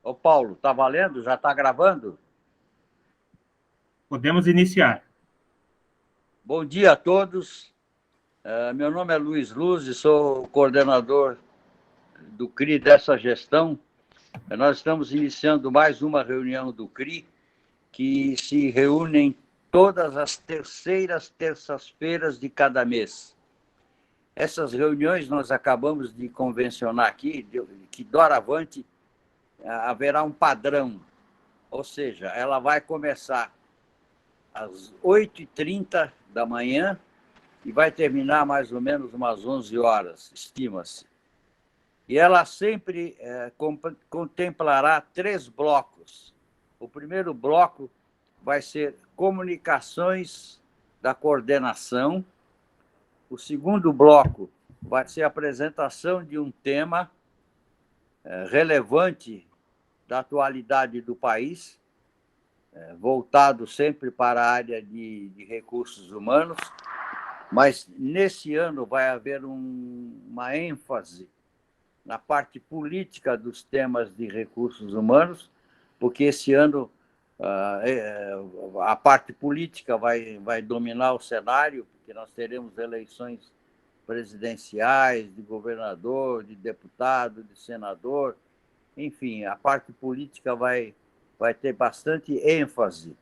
Ô, Paulo, está valendo? Já está gravando? Podemos iniciar. Bom dia a todos. Meu nome é Luiz Luz e sou coordenador do CRI dessa gestão. Nós estamos iniciando mais uma reunião do CRI, que se reúne todas as terceiras terças-feiras de cada mês. Essas reuniões nós acabamos de convencionar aqui, que doravante haverá um padrão, ou seja, ela vai começar às 8h30 da manhã e vai terminar mais ou menos umas 11 horas, estima-se. E ela sempre contemplará 3 blocos. O primeiro bloco vai ser comunicações da coordenação. O segundo bloco vai ser a apresentação de um tema relevante da atualidade do país, voltado sempre para a área de recursos humanos, mas nesse ano vai haver uma ênfase na parte política dos temas de recursos humanos, porque esse ano a parte política vai dominar o cenário, porque nós teremos eleições presidenciais, de governador, de deputado, de senador, enfim, a parte política vai ter bastante ênfase.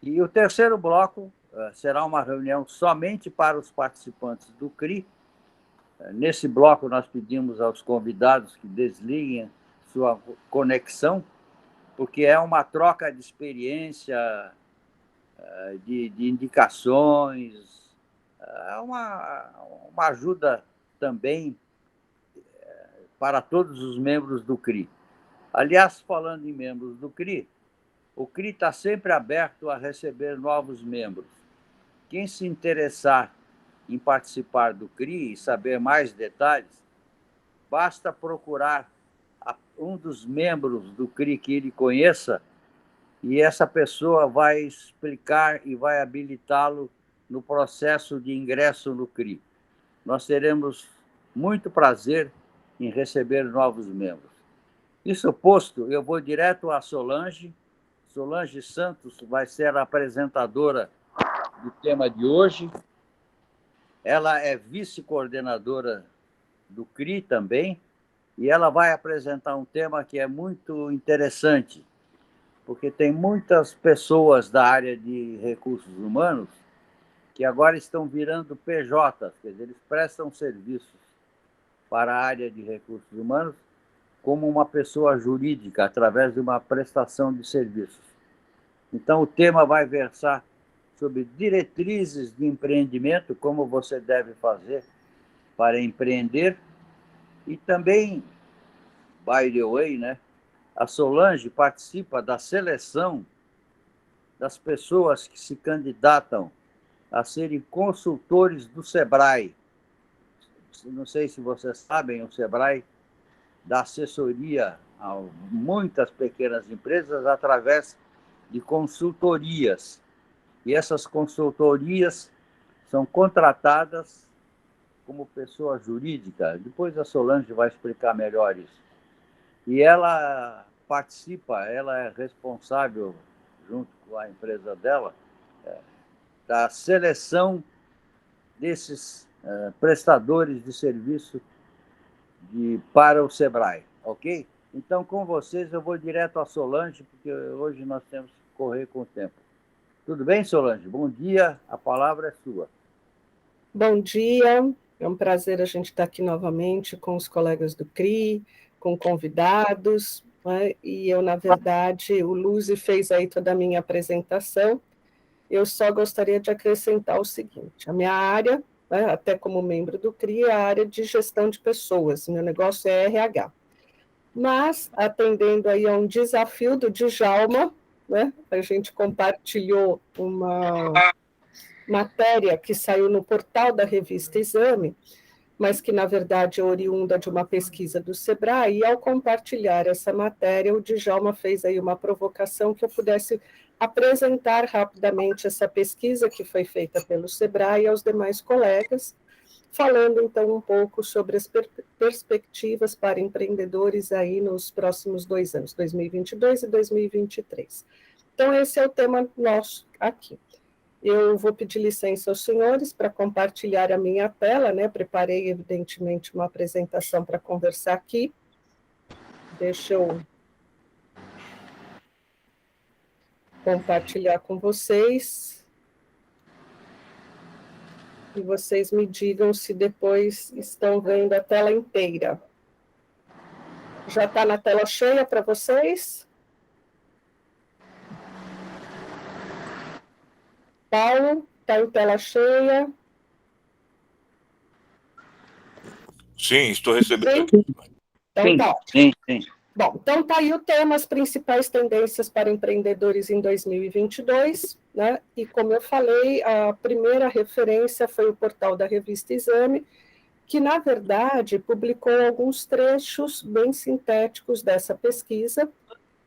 E o terceiro bloco será uma reunião somente para os participantes do CRI. Nesse bloco, nós pedimos aos convidados que desliguem sua conexão, porque é uma troca de experiência, de indicações, uma ajuda também para todos os membros do CRI. Aliás, falando em membros do CRI, o CRI está sempre aberto a receber novos membros. Quem se interessar em participar do CRI e saber mais detalhes, basta procurar um dos membros do CRI que ele conheça e essa pessoa vai explicar e vai habilitá-lo no processo de ingresso no CRI. Nós teremos muito prazer em receber novos membros. Isso posto, eu vou direto a Solange. Solange Santos vai ser a apresentadora do tema de hoje. Ela é vice-coordenadora do CRI também, e ela vai apresentar um tema que é muito interessante, porque tem muitas pessoas da área de recursos humanos que agora estão virando PJs, quer dizer, eles prestam serviços para a área de recursos humanos como uma pessoa jurídica, através de uma prestação de serviços. Então, o tema vai versar sobre diretrizes de empreendimento, como você deve fazer para empreender, e também, by the way, né, a Solange participa da seleção das pessoas que se candidatam a serem consultores do SEBRAE. Não sei se vocês sabem, o SEBRAE dá assessoria a muitas pequenas empresas através de consultorias. E essas consultorias são contratadas como pessoa jurídica. Depois a Solange vai explicar melhor isso. E ela participa, ela é responsável, junto com a empresa dela, da seleção desses prestadores de serviço para o SEBRAE, ok? Então, com vocês, eu vou direto a Solange, porque hoje nós temos que correr com o tempo. Tudo bem, Solange? Bom dia, a palavra é sua. Bom dia, é um prazer a gente estar aqui novamente com os colegas do CRI, com convidados, né? E eu, na verdade, o Luzi fez aí toda a minha apresentação, eu só gostaria de acrescentar o seguinte: a minha área, né, até como membro do CRI, é a área de gestão de pessoas, meu negócio é RH. Mas, atendendo aí a um desafio do Djalma, né, a gente compartilhou uma matéria que saiu no portal da revista Exame, mas que, na verdade, é oriunda de uma pesquisa do SEBRAE, e ao compartilhar essa matéria, o Djalma fez aí uma provocação que eu pudesse apresentar rapidamente essa pesquisa que foi feita pelo SEBRAE aos demais colegas, falando, então, um pouco sobre as perspectivas para empreendedores aí nos próximos 2 anos, 2022 e 2023. Então, esse é o tema nosso aqui. Eu vou pedir licença aos senhores para compartilhar a minha tela, né? Preparei, evidentemente, uma apresentação para conversar aqui. Deixa eu compartilhar com vocês. E vocês me digam se depois estão vendo a tela inteira. Já está na tela cheia para vocês? Paulo, está em tela cheia? Sim, estou recebendo. Sim? Então Sim, tá. sim, sim. Bom, então está aí o tema, as principais tendências para empreendedores em 2022, né? E como eu falei, a primeira referência foi o portal da revista Exame, que, na verdade, publicou alguns trechos bem sintéticos dessa pesquisa,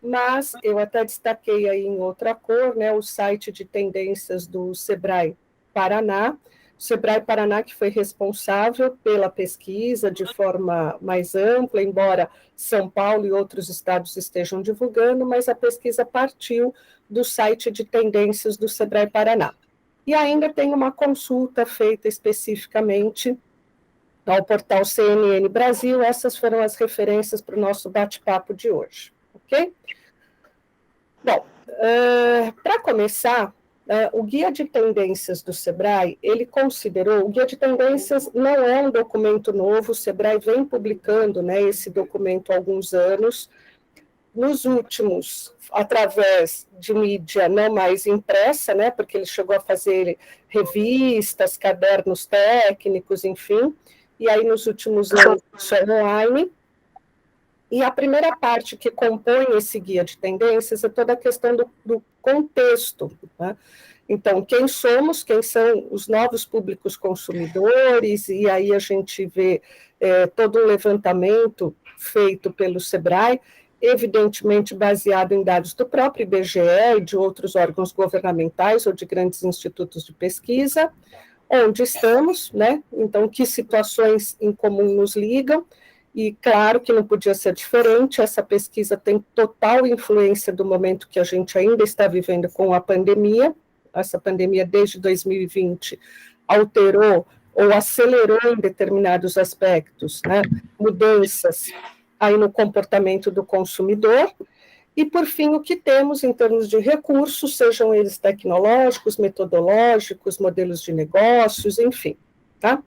mas eu até destaquei aí em outra cor, né, o site de tendências do Sebrae Paraná, o Sebrae Paraná que foi responsável pela pesquisa de forma mais ampla, embora São Paulo e outros estados estejam divulgando, mas a pesquisa partiu do site de tendências do Sebrae Paraná. E ainda tem uma consulta feita especificamente ao portal CNN Brasil. Essas foram as referências para o nosso bate-papo de hoje, ok? Bom, para começar, o Guia de Tendências do Sebrae, ele considerou, o Guia de Tendências não é um documento novo, o Sebrae vem publicando, né, esse documento há alguns anos, nos últimos, através de mídia não mais impressa, né, porque ele chegou a fazer revistas, cadernos técnicos, enfim, e aí nos últimos anos isso é online. E a primeira parte que compõe esse guia de tendências é toda a questão do contexto, né? Então, quem somos, quem são os novos públicos consumidores, e aí a gente vê todo um levantamento feito pelo Sebrae, evidentemente baseado em dados do próprio IBGE e de outros órgãos governamentais ou de grandes institutos de pesquisa, onde estamos, né? Então, que situações em comum nos ligam. E claro que não podia ser diferente, essa pesquisa tem total influência do momento que a gente ainda está vivendo com a pandemia. Essa pandemia, desde 2020, alterou ou acelerou em determinados aspectos, né, mudanças aí no comportamento do consumidor. E, por fim, o que temos em termos de recursos, sejam eles tecnológicos, metodológicos, modelos de negócios, enfim, tá?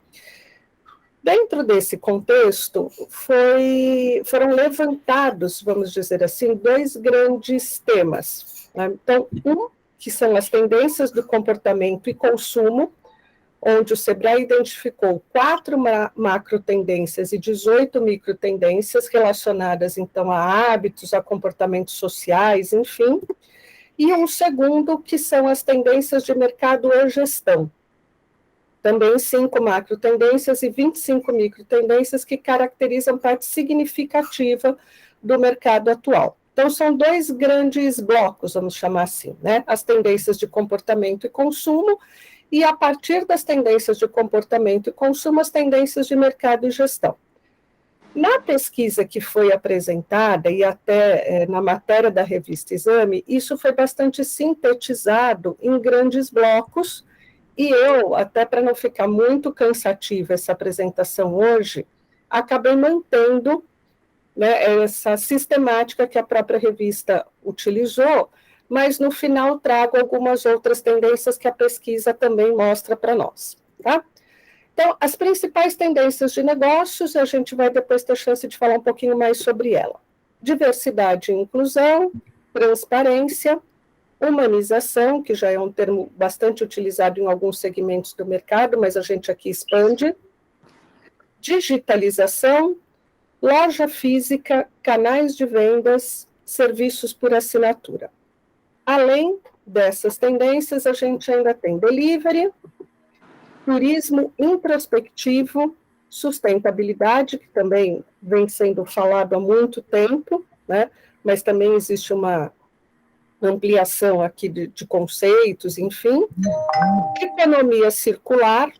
Dentro desse contexto, foram levantados, vamos dizer assim, 2 grandes temas, né? Então, que são as tendências do comportamento e consumo, onde o Sebrae identificou 4 macro tendências e 18 micro tendências relacionadas, então, a hábitos, a comportamentos sociais, enfim, e um segundo, que são as tendências de mercado e gestão. Também 5 macro tendências e 25 micro tendências que caracterizam parte significativa do mercado atual. Então, são 2 grandes blocos, vamos chamar assim, né? As tendências de comportamento e consumo, e a partir das tendências de comportamento e consumo, as tendências de mercado e gestão. Na pesquisa que foi apresentada, e até na matéria da revista Exame, isso foi bastante sintetizado em grandes blocos. E eu, até para não ficar muito cansativa essa apresentação hoje, acabei mantendo, né, essa sistemática que a própria revista utilizou, mas no final trago algumas outras tendências que a pesquisa também mostra para nós, tá? Então, as principais tendências de negócios, a gente vai depois ter chance de falar um pouquinho mais sobre ela. Diversidade e inclusão, transparência, humanização, que já é um termo bastante utilizado em alguns segmentos do mercado, mas a gente aqui expande, digitalização, loja física, canais de vendas, serviços por assinatura. Além dessas tendências, a gente ainda tem delivery, turismo introspectivo, sustentabilidade, que também vem sendo falado há muito tempo, né? Mas também existe uma ampliação aqui de conceitos, enfim, economia circular,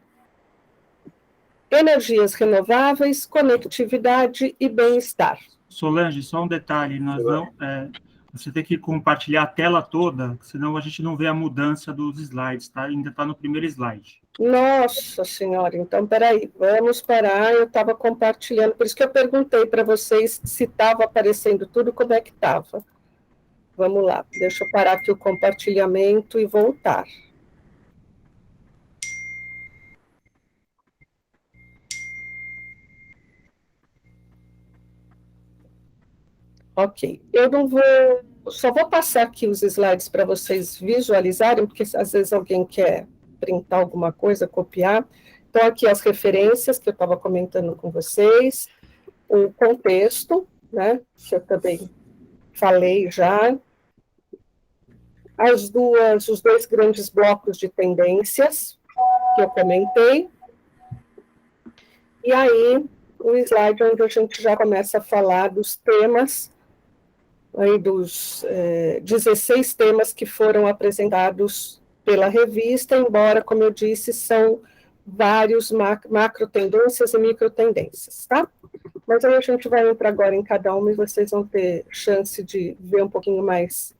energias renováveis, conectividade e bem-estar. Solange, só um detalhe, você tem que compartilhar a tela toda, senão a gente não vê a mudança dos slides, tá? Ainda está no primeiro slide. Nossa Senhora, então, peraí, vamos parar, eu estava compartilhando, por isso que eu perguntei para vocês se estava aparecendo tudo, como é que estava. Vamos lá, deixa eu parar aqui o compartilhamento e voltar. Ok, eu não vou, só vou passar aqui os slides para vocês visualizarem, porque às vezes alguém quer printar alguma coisa, copiar. Então, aqui as referências que eu estava comentando com vocês, o contexto, né, que eu também falei já, os dois grandes blocos de tendências que eu comentei, e aí o slide onde a gente já começa a falar dos temas, aí dos 16 temas que foram apresentados pela revista, embora, como eu disse, são vários macro tendências e micro tendências, tá? Mas aí a gente vai entrar agora em cada uma e vocês vão ter chance de ver um pouquinho mais.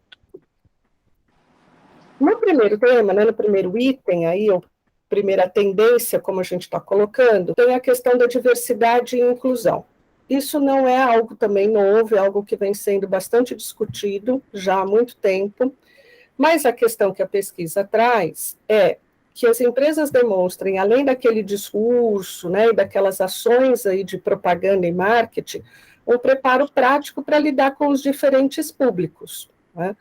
No primeiro tema, né, no primeiro item, aí, ou primeira tendência, como a gente está colocando, tem a questão da diversidade e inclusão. Isso não é algo também novo, é algo que vem sendo bastante discutido já há muito tempo, mas a questão que a pesquisa traz é que as empresas demonstrem, além daquele discurso, né, e daquelas ações aí de propaganda e marketing, um preparo prático para lidar com os diferentes públicos, né?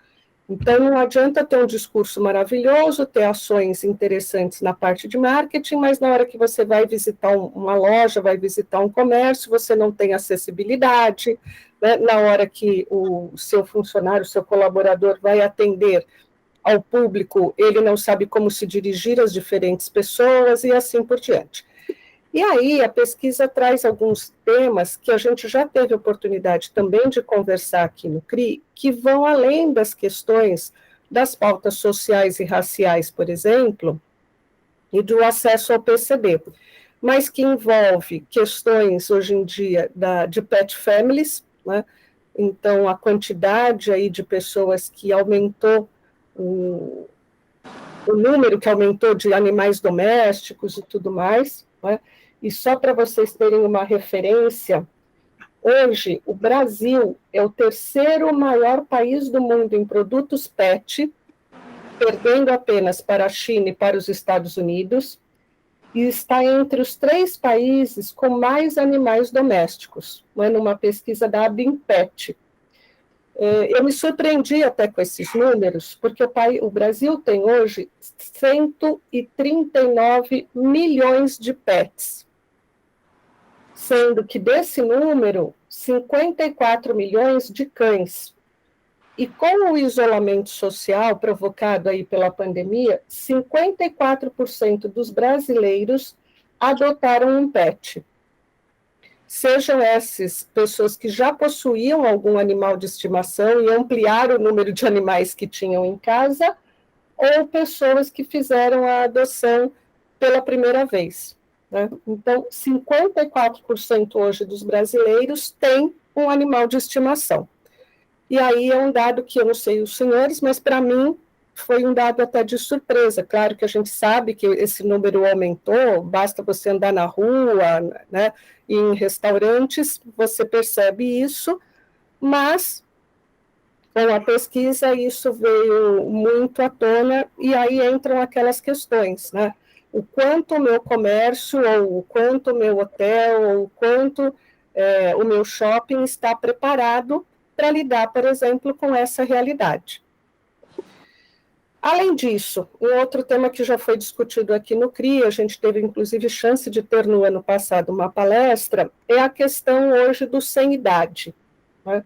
Então, não adianta ter um discurso maravilhoso, ter ações interessantes na parte de marketing, mas na hora que você vai visitar uma loja, vai visitar um comércio, você não tem acessibilidade, né? Na hora que o seu funcionário, o seu colaborador vai atender ao público, ele não sabe como se dirigir às diferentes pessoas e assim por diante. E aí, a pesquisa traz alguns temas que a gente já teve oportunidade também de conversar aqui no CRI, que vão além das questões das pautas sociais e raciais, por exemplo, e do acesso ao PCD, mas que envolve questões, hoje em dia, de pet families, né? Então, a quantidade aí de pessoas que aumentou, o número que aumentou de animais domésticos e tudo mais, né? E só para vocês terem uma referência, hoje o Brasil é o terceiro maior país do mundo em produtos PET, perdendo apenas para a China e para os Estados Unidos, e está entre os 3 países com mais animais domésticos, né, numa pesquisa da ABIMPET. Eu me surpreendi até com esses números, porque o Brasil tem hoje 139 milhões de pets, sendo que desse número, 54 milhões de cães. E com o isolamento social provocado aí pela pandemia, 54% dos brasileiros adotaram um pet. Sejam essas pessoas que já possuíam algum animal de estimação e ampliaram o número de animais que tinham em casa, ou pessoas que fizeram a adoção pela primeira vez, né? Então, 54% hoje dos brasileiros têm um animal de estimação. E aí é um dado que eu não sei os senhores, mas para mim foi um dado até de surpresa. Claro que a gente sabe que esse número aumentou, basta você andar na rua, né, e em restaurantes, você percebe isso, mas com a pesquisa isso veio muito à tona, e aí entram aquelas questões, né? O quanto o meu comércio, ou o quanto o meu hotel, ou o quanto o meu shopping está preparado para lidar, por exemplo, com essa realidade. Além disso, um outro tema que já foi discutido aqui no CRI, a gente teve inclusive chance de ter no ano passado uma palestra, é a questão hoje do sem idade, né?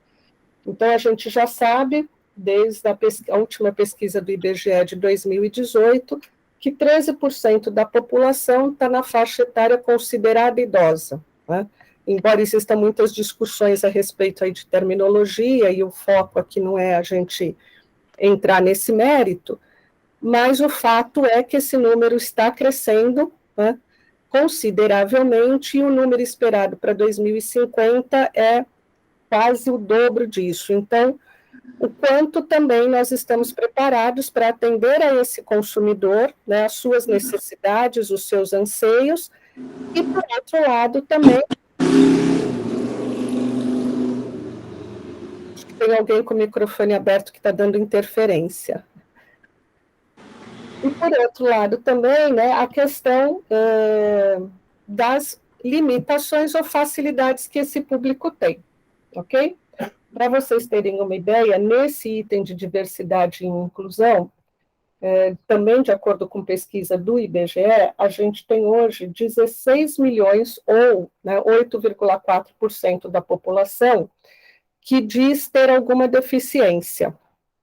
Então, a gente já sabe, desde a última pesquisa do IBGE de 2018, que 13% da população está na faixa etária considerada idosa, né? Embora existam muitas discussões a respeito aí de terminologia, e o foco aqui não é a gente entrar nesse mérito, mas o fato é que esse número está crescendo, né? consideravelmente, e o número esperado para 2050 é quase o dobro disso. Então, o quanto também nós estamos preparados para atender a esse consumidor, né, as suas necessidades, os seus anseios, e, por outro lado, também... Acho que tem alguém com o microfone aberto que está dando interferência. E, por outro lado, também, né, a questão das limitações ou facilidades que esse público tem, ok? Para vocês terem uma ideia, nesse item de diversidade e inclusão, também de acordo com pesquisa do IBGE, a gente tem hoje 16 milhões, ou, né, 8,4% da população, que diz ter alguma deficiência.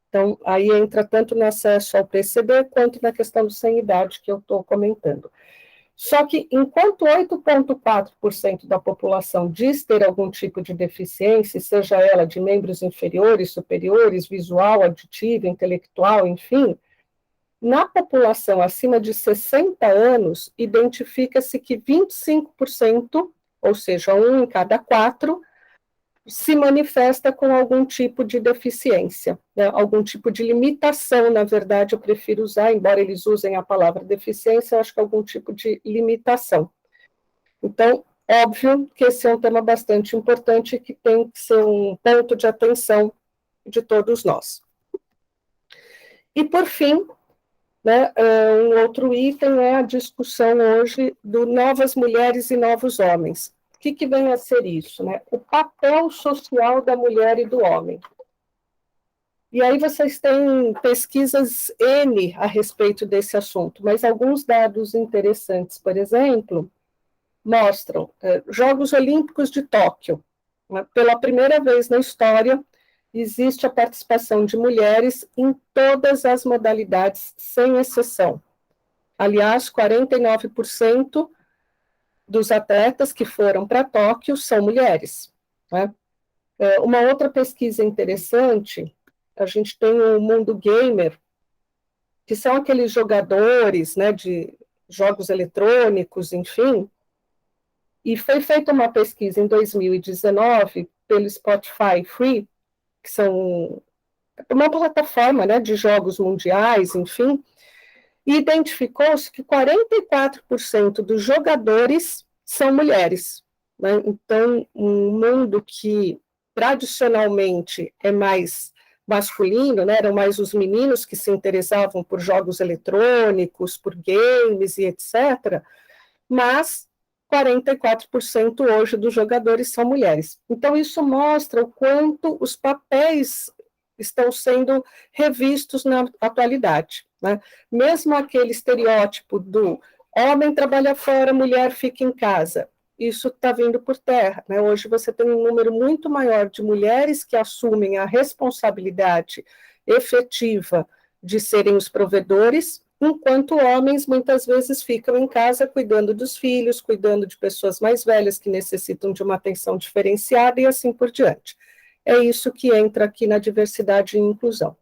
Então, aí entra tanto no acesso ao PCD, quanto na questão do sem-idade que eu estou comentando. Só que, enquanto 8,4% da população diz ter algum tipo de deficiência, seja ela de membros inferiores, superiores, visual, auditiva, intelectual, enfim, na população acima de 60 anos, identifica-se que 25%, ou seja, 1 em cada 4, se manifesta com algum tipo de deficiência, né? Algum tipo de limitação, na verdade, eu prefiro usar, embora eles usem a palavra deficiência, eu acho que é algum tipo de limitação. Então, óbvio que esse é um tema bastante importante, que tem que ser um ponto de atenção de todos nós. E, por fim, né, um outro item é a discussão hoje do novas mulheres e novos homens. O que vem a ser isso, né? O papel social da mulher e do homem. E aí vocês têm pesquisas N a respeito desse assunto, mas alguns dados interessantes, por exemplo, mostram Jogos Olímpicos de Tóquio. Né? Pela primeira vez na história, existe a participação de mulheres em todas as modalidades, sem exceção. Aliás, 49% dos atletas que foram para Tóquio são mulheres. Né? Uma outra pesquisa interessante, a gente tem o Mundo Gamer, que são aqueles jogadores, né, de jogos eletrônicos, enfim, e foi feita uma pesquisa em 2019 pelo Spotify Free, que são uma plataforma, né, de jogos mundiais, enfim, e identificou-se que 44% dos jogadores são mulheres. Né? Então, um mundo que tradicionalmente é mais masculino, né? Eram mais os meninos que se interessavam por jogos eletrônicos, por games e etc., mas 44% hoje dos jogadores são mulheres. Então, isso mostra o quanto os papéis estão sendo revistos na atualidade. Né? Mesmo aquele estereótipo do homem trabalha fora, mulher fica em casa, isso está vindo por terra. Né? Hoje você tem um número muito maior de mulheres que assumem a responsabilidade efetiva de serem os provedores, enquanto homens muitas vezes ficam em casa cuidando dos filhos, cuidando de pessoas mais velhas que necessitam de uma atenção diferenciada e assim por diante. É isso que entra aqui na diversidade e inclusão.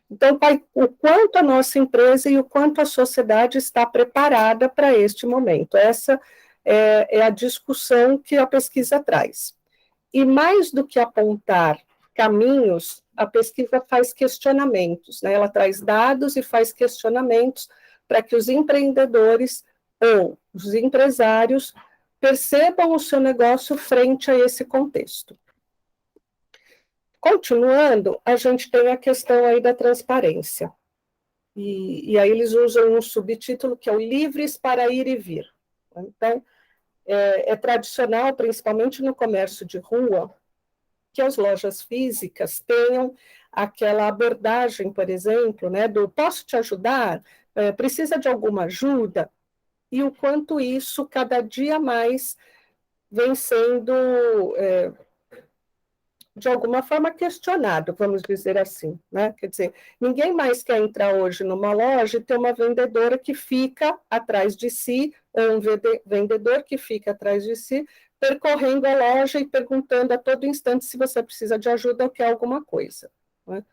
Então, o quanto a nossa empresa e o quanto a sociedade está preparada para este momento. Essa é a discussão que a pesquisa traz. E mais do que apontar caminhos, a pesquisa faz questionamentos, né? Ela traz dados e faz questionamentos para que os empreendedores ou os empresários percebam o seu negócio frente a esse contexto. Continuando, a gente tem a questão aí da transparência. E aí eles usam um subtítulo que é o Livres para Ir e Vir. Então, é tradicional, principalmente no comércio de rua, que as lojas físicas tenham aquela abordagem, por exemplo, né, do posso te ajudar? Precisa de alguma ajuda? E o quanto isso, cada dia mais, vem sendo... de alguma forma questionado, vamos dizer assim, né? Quer dizer, ninguém mais quer entrar hoje numa loja e ter uma vendedora que fica atrás de si, ou um vendedor que fica atrás de si, percorrendo a loja e perguntando a todo instante se você precisa de ajuda ou quer alguma coisa. Né?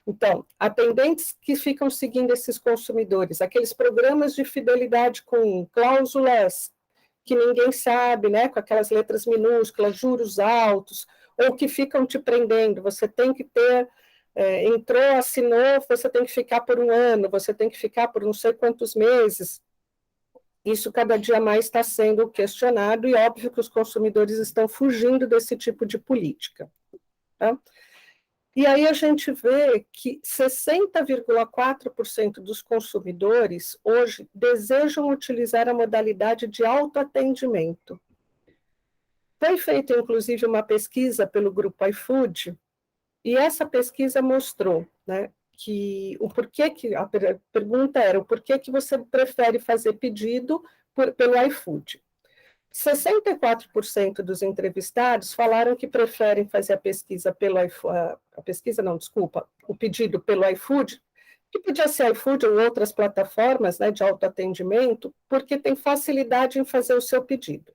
Então, atendentes que ficam seguindo esses consumidores, aqueles programas de fidelidade com cláusulas que ninguém sabe, né, com aquelas letras minúsculas, juros altos, ou que ficam te prendendo, você tem que ter, entrou, assinou, você tem que ficar por 1 ano, você tem que ficar por não sei quantos meses. Isso cada dia mais está sendo questionado, e óbvio que os consumidores estão fugindo desse tipo de política. Tá? E aí a gente vê que 60,4% dos consumidores hoje desejam utilizar a modalidade de autoatendimento. Foi feita, inclusive, uma pesquisa pelo grupo iFood, e essa pesquisa mostrou, né, que a pergunta era o porquê que você prefere fazer pedido pelo iFood. 64% dos entrevistados falaram que preferem fazer o pedido pelo iFood, que podia ser iFood ou outras plataformas, né, de autoatendimento, porque tem facilidade em fazer o seu pedido.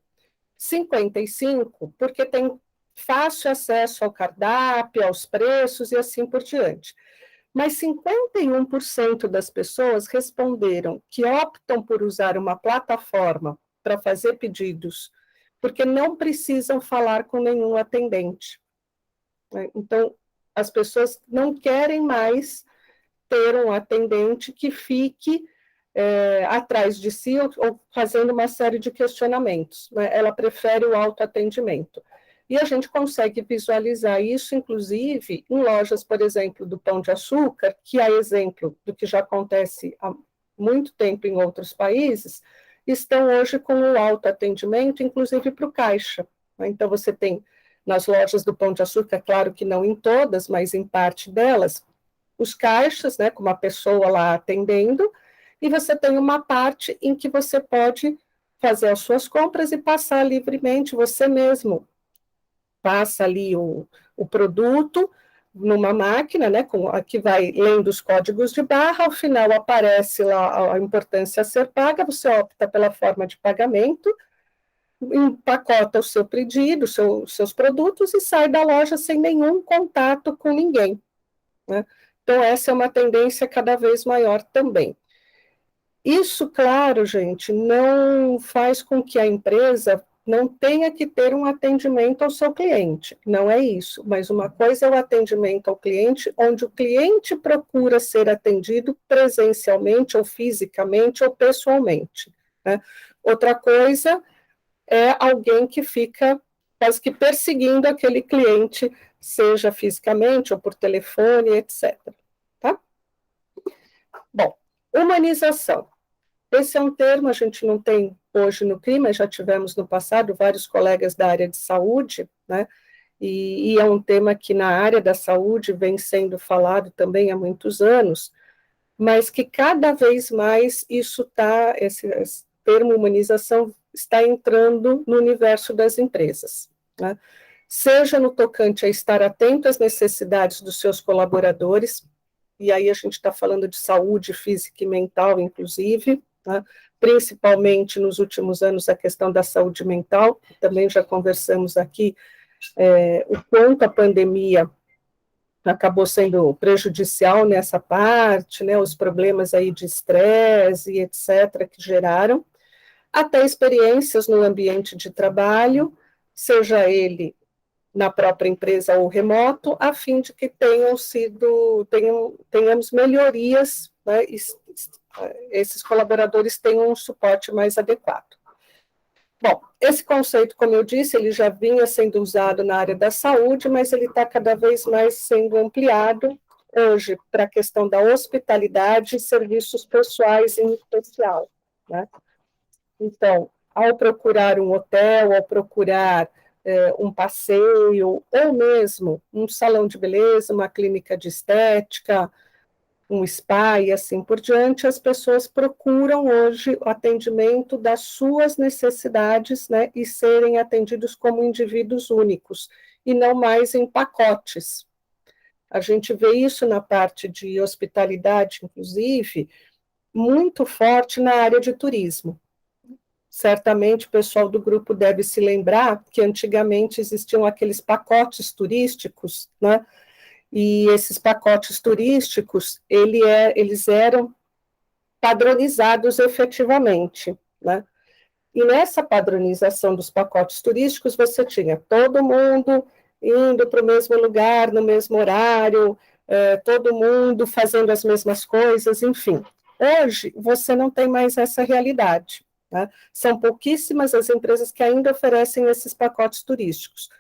55%, porque tem fácil acesso ao cardápio, aos preços e assim por diante. Mas 51% das pessoas responderam que optam por usar uma plataforma para fazer pedidos, porque não precisam falar com nenhum atendente. Então, as pessoas não querem mais ter um atendente que fique atrás de si ou fazendo uma série de questionamentos. Né? Ela prefere o autoatendimento. E a gente consegue visualizar isso, inclusive, em lojas, por exemplo, do Pão de Açúcar, que é exemplo do que já acontece há muito tempo em outros países, estão hoje com o autoatendimento, inclusive para o caixa. Então, você tem nas lojas do Pão de Açúcar, claro que não em todas, mas em parte delas, os caixas, né, com uma pessoa lá atendendo, e você tem uma parte em que você pode fazer as suas compras e passar livremente, você mesmo passa ali o produto numa máquina, né, que vai lendo os códigos de barra, ao final aparece lá a importância a ser paga, você opta pela forma de pagamento, empacota o seu pedido, seus produtos e sai da loja sem nenhum contato com ninguém. Né? Então, essa é uma tendência cada vez maior também. Isso, claro, gente, não faz com que a empresa não tenha que ter um atendimento ao seu cliente, não é isso, mas uma coisa é o atendimento ao cliente, onde o cliente procura ser atendido presencialmente, ou fisicamente, ou pessoalmente. Né? Outra coisa é alguém que fica quase que perseguindo aquele cliente, seja fisicamente ou por telefone, etc. Tá? Bom, humanização. Esse é um termo, a gente não tem hoje no CRI, mas já tivemos no passado vários colegas da área de saúde, né? E é um tema que na área da saúde vem sendo falado também há muitos anos, mas que cada vez mais esse termo humanização está entrando no universo das empresas, né? Seja no tocante a estar atento às necessidades dos seus colaboradores, e aí a gente está falando de saúde física e mental, inclusive, né? Principalmente nos últimos anos a questão da saúde mental, também já conversamos aqui o quanto a pandemia acabou sendo prejudicial nessa parte, né, os problemas aí de estresse e etc. que geraram, até experiências no ambiente de trabalho, seja ele na própria empresa ou remoto, a fim de que tenhamos melhorias, né, esses colaboradores tenham um suporte mais adequado. Bom, esse conceito, como eu disse, ele já vinha sendo usado na área da saúde, mas ele está cada vez mais sendo ampliado hoje para a questão da hospitalidade e serviços pessoais em especial, né? Então, ao procurar um hotel, ao procurar um passeio, ou mesmo um salão de beleza, uma clínica de estética, um spa e assim por diante, as pessoas procuram hoje o atendimento das suas necessidades, né, e serem atendidos como indivíduos únicos, e não mais em pacotes. A gente vê isso na parte de hospitalidade, inclusive, muito forte na área de turismo. Certamente o pessoal do grupo deve se lembrar que antigamente existiam aqueles pacotes turísticos, né? E esses pacotes turísticos, eles eram padronizados efetivamente, né? E nessa padronização dos pacotes turísticos, você tinha todo mundo indo para o mesmo lugar, no mesmo horário, todo mundo fazendo as mesmas coisas, enfim. Hoje, você não tem mais essa realidade, né? São pouquíssimas as empresas que ainda oferecem esses pacotes turísticos.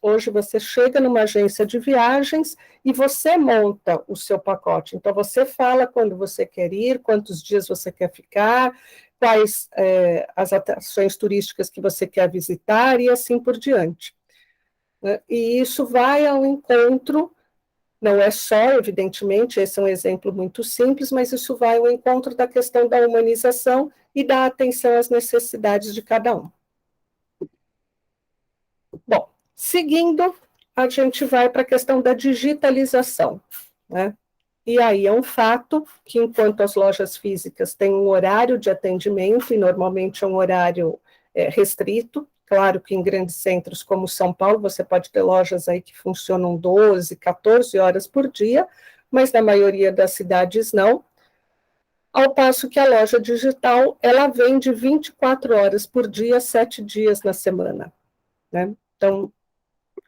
Hoje você chega numa agência de viagens e você monta o seu pacote. Então, você fala quando você quer ir, quantos dias você quer ficar, quais as atrações turísticas que você quer visitar e assim por diante. E isso vai ao encontro, não é só, evidentemente, esse é um exemplo muito simples, mas isso vai ao encontro da questão da humanização e da atenção às necessidades de cada um. Bom, seguindo, a gente vai para a questão da digitalização, né? E aí é um fato que, enquanto as lojas físicas têm um horário de atendimento, e normalmente é um horário restrito, claro que em grandes centros como São Paulo, você pode ter lojas aí que funcionam 12, 14 horas por dia, mas na maioria das cidades não, ao passo que a loja digital, ela vende 24 horas por dia, 7 dias na semana, né? Então,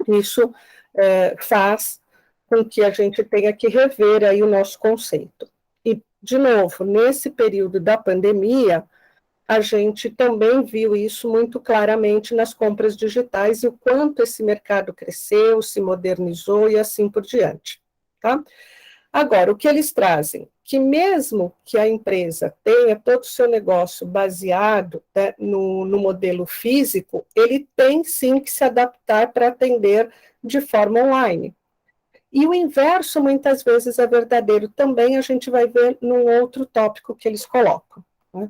isso faz com que a gente tenha que rever aí o nosso conceito. E, de novo, nesse período da pandemia, a gente também viu isso muito claramente nas compras digitais e o quanto esse mercado cresceu, se modernizou e assim por diante, tá? Agora, o que eles trazem? Que mesmo que a empresa tenha todo o seu negócio baseado, né, no modelo físico, ele tem sim que se adaptar para atender de forma online. E o inverso, muitas vezes, é verdadeiro também, a gente vai ver num outro tópico que eles colocam, né?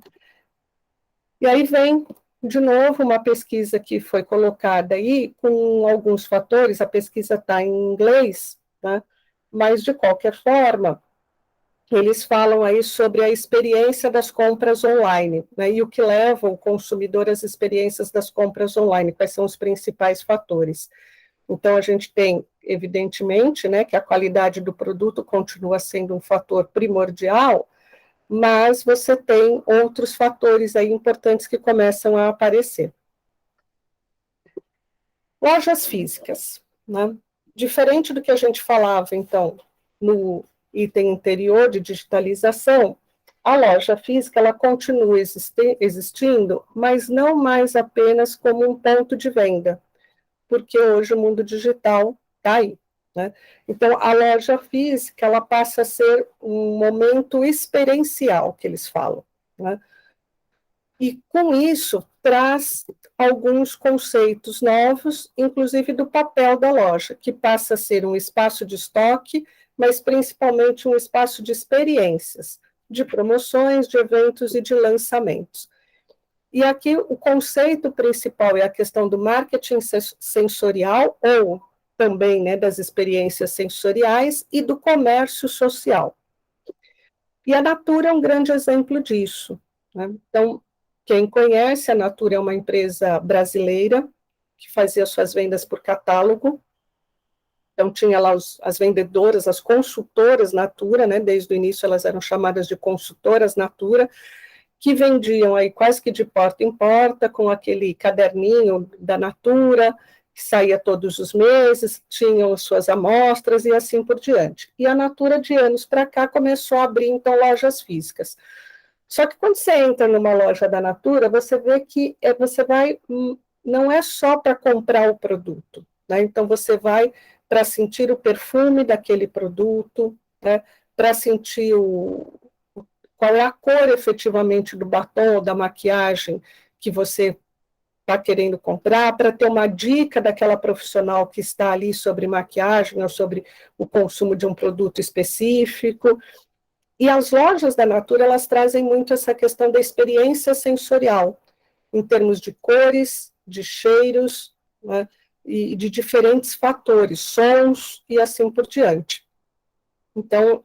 E aí vem, de novo, uma pesquisa que foi colocada aí com alguns fatores, a pesquisa está em inglês, né? Mas, de qualquer forma, eles falam aí sobre a experiência das compras online, né? E o que leva o consumidor às experiências das compras online, quais são os principais fatores. Então, a gente tem, evidentemente, né, que a qualidade do produto continua sendo um fator primordial, mas você tem outros fatores aí importantes que começam a aparecer. Lojas físicas, né? Diferente do que a gente falava, então, no item anterior de digitalização, a loja física ela continua existindo, mas não mais apenas como um ponto de venda, porque hoje o mundo digital está aí, né? Então, a loja física ela passa a ser um momento experiencial, que eles falam, né? E, com isso, traz alguns conceitos novos, inclusive do papel da loja, que passa a ser um espaço de estoque, mas principalmente um espaço de experiências, de promoções, de eventos e de lançamentos. E aqui o conceito principal é a questão do marketing sensorial, ou também, né, das experiências sensoriais, e do comércio social. E a Natura é um grande exemplo disso, né? Então, quem conhece, a Natura é uma empresa brasileira que fazia suas vendas por catálogo. Então, tinha lá as vendedoras, as consultoras Natura, né? Desde o início elas eram chamadas de consultoras Natura, que vendiam aí quase que de porta em porta, com aquele caderninho da Natura, que saía todos os meses, tinham suas amostras e assim por diante. E a Natura, de anos para cá, começou a abrir, então, lojas físicas. Só que quando você entra numa loja da Natura, você vê que você vai, não é só para comprar o produto, né? Então, você vai para sentir o perfume daquele produto, né? Para sentir qual é a cor efetivamente do batom ou da maquiagem que você está querendo comprar, para ter uma dica daquela profissional que está ali sobre maquiagem ou sobre o consumo de um produto específico. E as lojas da Natura, elas trazem muito essa questão da experiência sensorial, em termos de cores, de cheiros, né, e de diferentes fatores, sons e assim por diante. Então,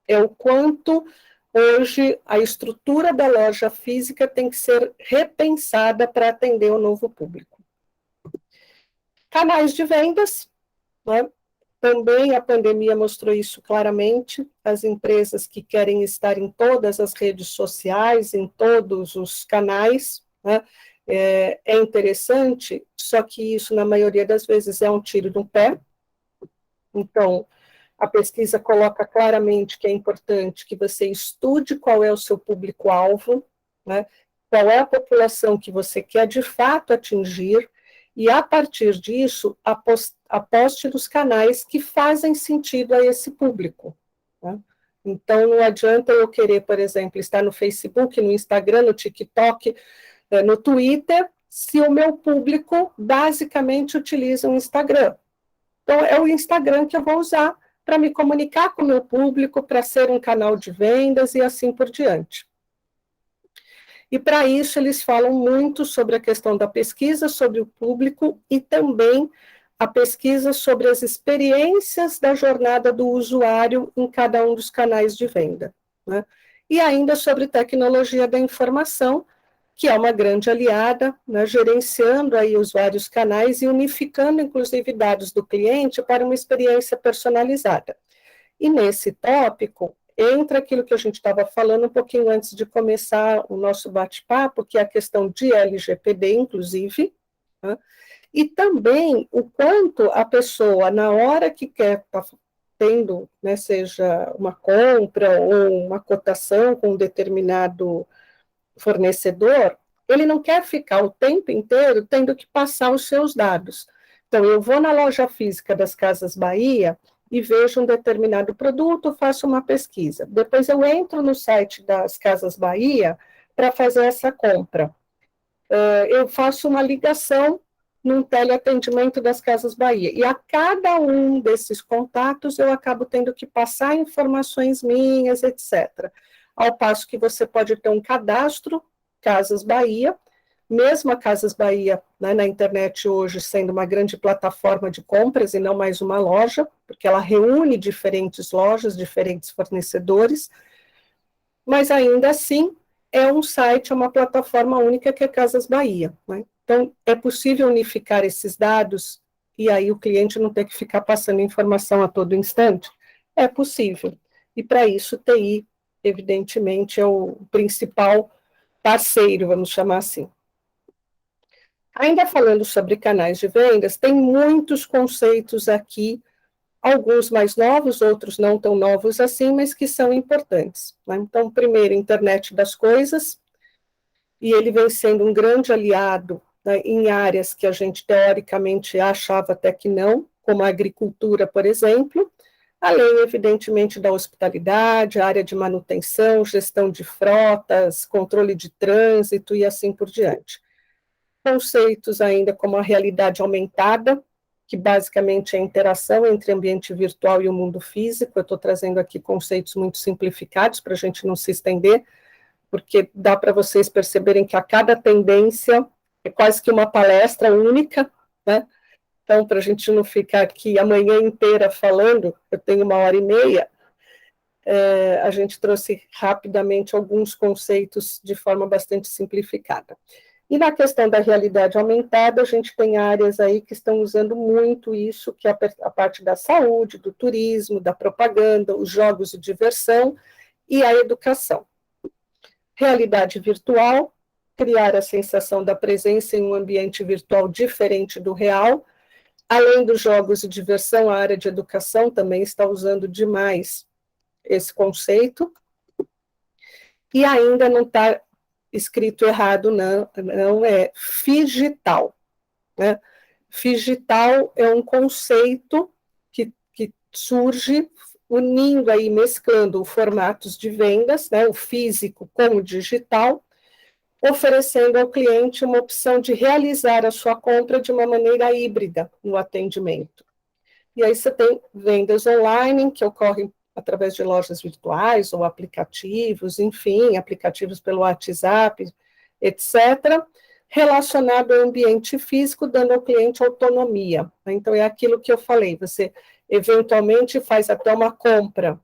é o quanto hoje a estrutura da loja física tem que ser repensada para atender o novo público. Canais de vendas, né? Também a pandemia mostrou isso claramente, as empresas que querem estar em todas as redes sociais, em todos os canais, né, é interessante, só que isso, na maioria das vezes, é um tiro no pé. Então, a pesquisa coloca claramente que é importante que você estude qual é o seu público-alvo, né? Qual é a população que você quer de fato atingir, e a partir disso, aposte nos canais que fazem sentido a esse público, né? Então, não adianta eu querer, por exemplo, estar no Facebook, no Instagram, no TikTok, no Twitter, se o meu público basicamente utiliza o Instagram. Então, é o Instagram que eu vou usar para me comunicar com o meu público, para ser um canal de vendas e assim por diante. E para isso eles falam muito sobre a questão da pesquisa sobre o público e também a pesquisa sobre as experiências da jornada do usuário em cada um dos canais de venda, né? E ainda sobre tecnologia da informação, que é uma grande aliada, né, gerenciando aí os vários canais e unificando, inclusive, dados do cliente para uma experiência personalizada. E nesse tópico, entra aquilo que a gente estava falando um pouquinho antes de começar o nosso bate-papo, que é a questão de LGPD, inclusive, né, e também o quanto a pessoa, na hora que quer estar tendo, né, seja uma compra ou uma cotação com um determinado fornecedor, ele não quer ficar o tempo inteiro tendo que passar os seus dados. Então, eu vou na loja física das Casas Bahia e vejo um determinado produto, faço uma pesquisa. Depois eu entro no site das Casas Bahia para fazer essa compra. Eu faço uma ligação num teleatendimento das Casas Bahia. E a cada um desses contatos eu acabo tendo que passar informações minhas, etc. Ao passo que você pode ter um cadastro Casas Bahia, mesmo a Casas Bahia, né, na internet hoje sendo uma grande plataforma de compras e não mais uma loja, porque ela reúne diferentes lojas, diferentes fornecedores, mas ainda assim é um site, é uma plataforma única que é Casas Bahia, né? Então, é possível unificar esses dados e aí o cliente não ter que ficar passando informação a todo instante? É possível. E para isso, TI, evidentemente, é o principal parceiro, vamos chamar assim. Ainda falando sobre canais de vendas, tem muitos conceitos aqui, alguns mais novos, outros não tão novos assim, mas que são importantes, né? Então, primeiro, internet das coisas, e ele vem sendo um grande aliado, né, em áreas que a gente teoricamente achava até que não, como a agricultura, por exemplo, além, evidentemente, da hospitalidade, área de manutenção, gestão de frotas, controle de trânsito e assim por diante. Conceitos ainda como a realidade aumentada, que basicamente é a interação entre ambiente virtual e o mundo físico. Eu estou trazendo aqui conceitos muito simplificados para a gente não se estender, porque dá para vocês perceberem que a cada tendência é quase que uma palestra única, né? Então, para a gente não ficar aqui a manhã inteira falando, eu tenho 1h30, a gente trouxe rapidamente alguns conceitos de forma bastante simplificada. E na questão da realidade aumentada, a gente tem áreas aí que estão usando muito isso, que é a parte da saúde, do turismo, da propaganda, os jogos de diversão e a educação. Realidade virtual, criar a sensação da presença em um ambiente virtual diferente do real. Além dos jogos de diversão, a área de educação também está usando demais esse conceito. E ainda não está escrito errado, não é phygital, né? Phygital é um conceito que surge unindo aí, mesclando formatos de vendas, né, o físico com o digital, oferecendo ao cliente uma opção de realizar a sua compra de uma maneira híbrida no atendimento. E aí você tem vendas online, que ocorrem através de lojas virtuais ou aplicativos, enfim, aplicativos pelo WhatsApp, etc., relacionado ao ambiente físico, dando ao cliente autonomia. Então, é aquilo que eu falei, você eventualmente faz até uma compra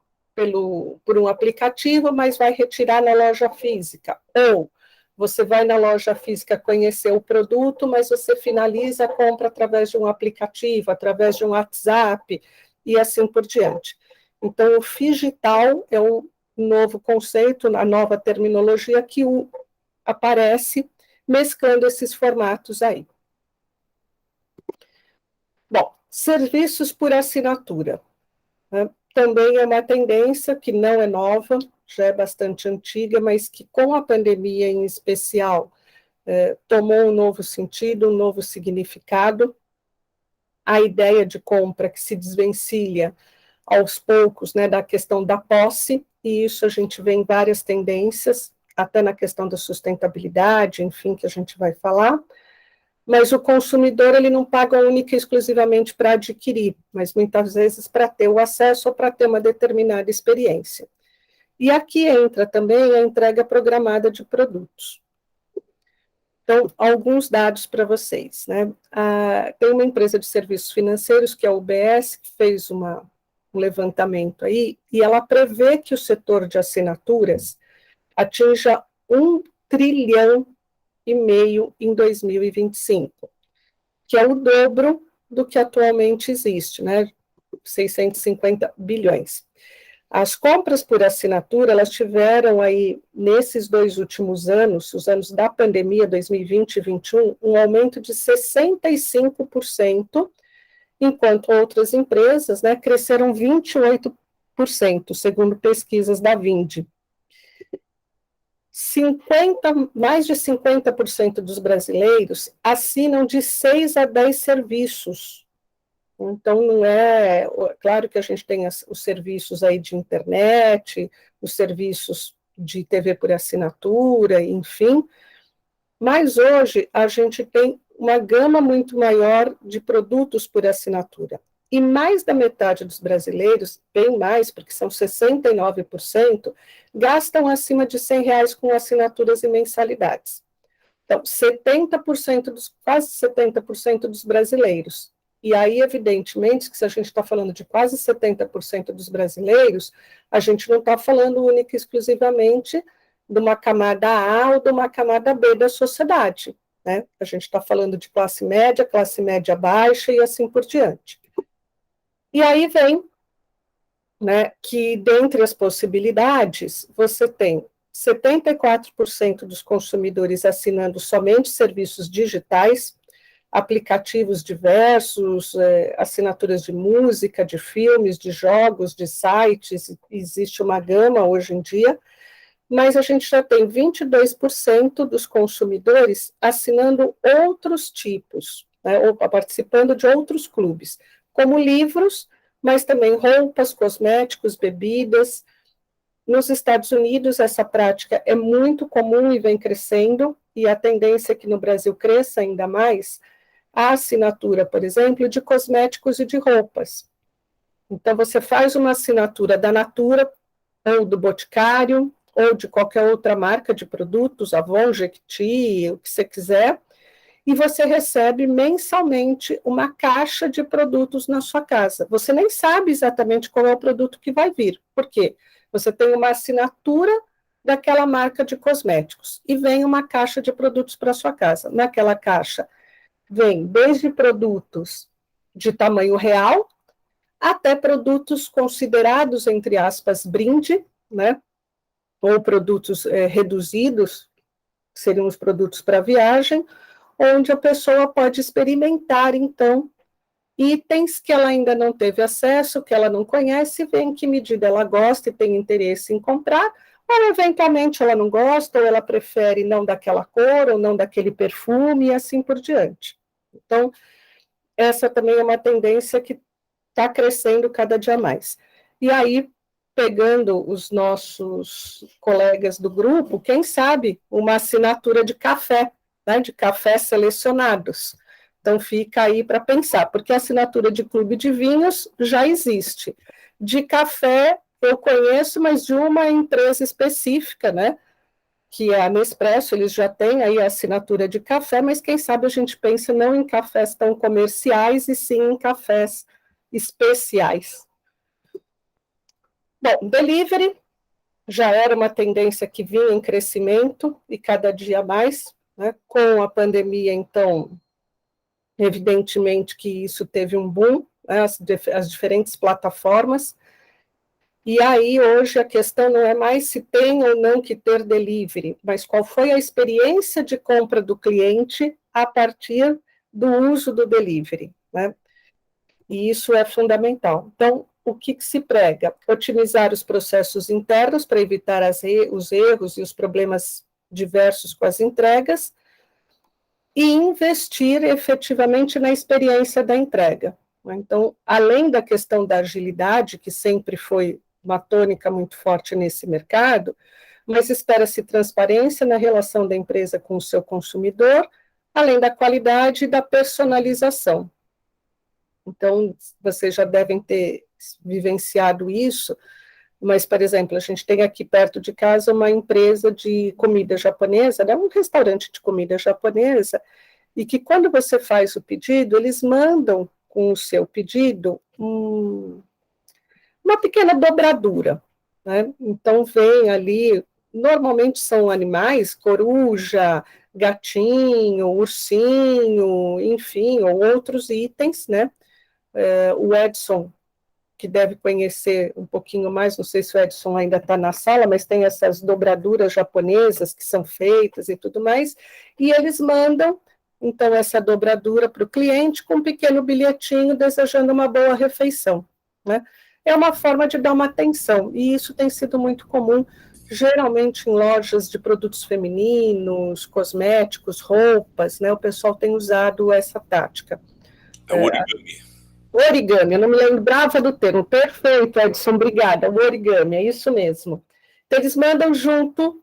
por um aplicativo, mas vai retirar na loja física, ou você vai na loja física conhecer o produto, mas você finaliza a compra através de um aplicativo, através de um WhatsApp, e assim por diante. Então, o phygital é um novo conceito, a nova terminologia que aparece mesclando esses formatos aí. Bom, serviços por assinatura, né? Também é uma tendência que não é nova, já é bastante antiga, mas que com a pandemia em especial tomou um novo sentido, um novo significado. A ideia de compra que se desvencilha aos poucos, né, da questão da posse, e isso a gente vê em várias tendências, até na questão da sustentabilidade, enfim, que a gente vai falar, mas o consumidor ele não paga única e exclusivamente para adquirir, mas muitas vezes para ter o acesso ou para ter uma determinada experiência. E aqui entra também a entrega programada de produtos. Então, alguns dados para vocês, né? Tem uma empresa de serviços financeiros, que é a UBS, que fez um levantamento aí, e ela prevê que o setor de assinaturas atinja 1,5 trilhão em 2025, que é o dobro do que atualmente existe, né? 650 bilhões. As compras por assinatura, elas tiveram aí, nesses 2 últimos anos, os anos da pandemia, 2020 e 2021, um aumento de 65%, enquanto outras empresas, né, cresceram 28%, segundo pesquisas da Vindi. Mais de 50% dos brasileiros assinam de 6 a 10 serviços. Então, não é... Claro que a gente tem os serviços aí de internet, os serviços de TV por assinatura, enfim, mas hoje a gente tem uma gama muito maior de produtos por assinatura. E mais da metade dos brasileiros, bem mais, porque são 69%, gastam acima de R$100 com assinaturas e mensalidades. Então, quase 70% dos brasileiros. E aí, evidentemente, que se a gente está falando de quase 70% dos brasileiros, a gente não está falando única e exclusivamente de uma camada A ou de uma camada B da sociedade, né? A gente está falando de classe média baixa e assim por diante. E aí vem, né, que dentre as possibilidades, você tem 74% dos consumidores assinando somente serviços digitais, aplicativos diversos, assinaturas de música, de filmes, de jogos, de sites, existe uma gama hoje em dia, mas a gente já tem 22% dos consumidores assinando outros tipos, né, ou participando de outros clubes, como livros, mas também roupas, cosméticos, bebidas. Nos Estados Unidos, essa prática é muito comum e vem crescendo, e a tendência é que no Brasil cresça ainda mais, a assinatura, por exemplo, de cosméticos e de roupas. Então, você faz uma assinatura da Natura, ou do Boticário, ou de qualquer outra marca de produtos, Avon, Jequiti, o que você quiser, e você recebe mensalmente uma caixa de produtos na sua casa. Você nem sabe exatamente qual é o produto que vai vir. Por quê? Você tem uma assinatura daquela marca de cosméticos e vem uma caixa de produtos para sua casa. Naquela caixa vem desde produtos de tamanho real até produtos considerados, entre aspas, brinde, né? Ou produtos reduzidos, que seriam os produtos para viagem, onde a pessoa pode experimentar, então, itens que ela ainda não teve acesso, que ela não conhece, ver em que medida ela gosta e tem interesse em comprar, ou eventualmente ela não gosta, ou ela prefere não daquela cor, ou não daquele perfume, e assim por diante. Então, essa também é uma tendência que está crescendo cada dia mais. E aí, pegando os nossos colegas do grupo, quem sabe uma assinatura de café, né, de cafés selecionados. Então, fica aí para pensar, porque a assinatura de clube de vinhos já existe. De café, eu conheço, mas de uma empresa específica, né, que é a Nespresso, eles já têm aí a assinatura de café, mas quem sabe a gente pensa não em cafés tão comerciais, e sim em cafés especiais. Bom, delivery já era uma tendência que vinha em crescimento, e cada dia mais, né? Com a pandemia, então, evidentemente que isso teve um boom, né? As diferentes plataformas, E aí, hoje, a questão não é mais se tem ou não que ter delivery, mas qual foi a experiência de compra do cliente a partir do uso do delivery, né? E isso é fundamental. Então, o que se prega? Otimizar os processos internos para evitar os erros e os problemas diversos com as entregas e investir efetivamente na experiência da entrega. Então, além da questão da agilidade, que sempre foi uma tônica muito forte nesse mercado, mas espera-se transparência na relação da empresa com o seu consumidor, além da qualidade e da personalização. Então, vocês já devem ter vivenciado isso, mas, por exemplo, a gente tem aqui perto de casa uma empresa de comida japonesa, né, um restaurante de comida japonesa, e que quando você faz o pedido, eles mandam com o seu pedido uma pequena dobradura, né? Então, vem ali, normalmente são animais, coruja, gatinho, ursinho, enfim, ou outros itens, né? O Edson, que deve conhecer um pouquinho mais, não sei se o Edson ainda está na sala, mas tem essas dobraduras japonesas que são feitas e tudo mais, e eles mandam, então, essa dobradura para o cliente com um pequeno bilhetinho desejando uma boa refeição, né? É uma forma de dar uma atenção, e isso tem sido muito comum, geralmente em lojas de produtos femininos, cosméticos, roupas, né? O pessoal tem usado essa tática. É o origami. Origami, eu não me lembrava do termo. Perfeito, Edson, obrigada. O origami, é isso mesmo. Então, eles mandam junto,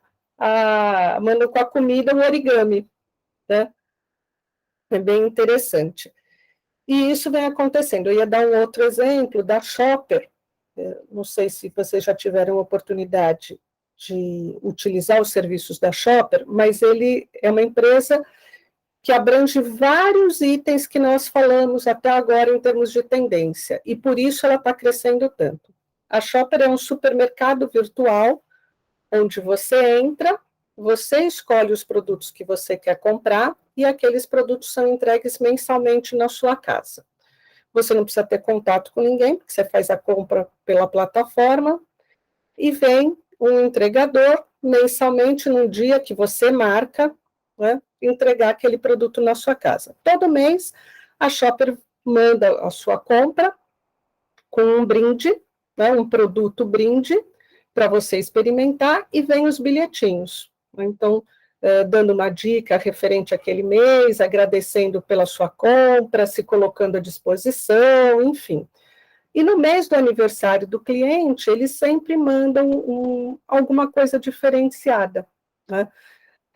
mandam com a comida o origami, né? É bem interessante. E isso vem acontecendo. Eu ia dar um outro exemplo da Shopper. Não sei se vocês já tiveram oportunidade de utilizar os serviços da Shopper, mas ele é uma empresa que abrange vários itens que nós falamos até agora em termos de tendência, e por isso ela está crescendo tanto. A Shopper é um supermercado virtual, onde você entra, você escolhe os produtos que você quer comprar, e aqueles produtos são entregues mensalmente na sua casa. Você não precisa ter contato com ninguém, porque você faz a compra pela plataforma, e vem um entregador mensalmente, num dia que você marca, né, entregar aquele produto na sua casa. Todo mês, a Shopper manda a sua compra com um brinde, né, um produto brinde, para você experimentar, e vem os bilhetinhos. Então, dando uma dica referente àquele mês, agradecendo pela sua compra, se colocando à disposição, enfim. E no mês do aniversário do cliente, eles sempre mandam alguma coisa diferenciada, né?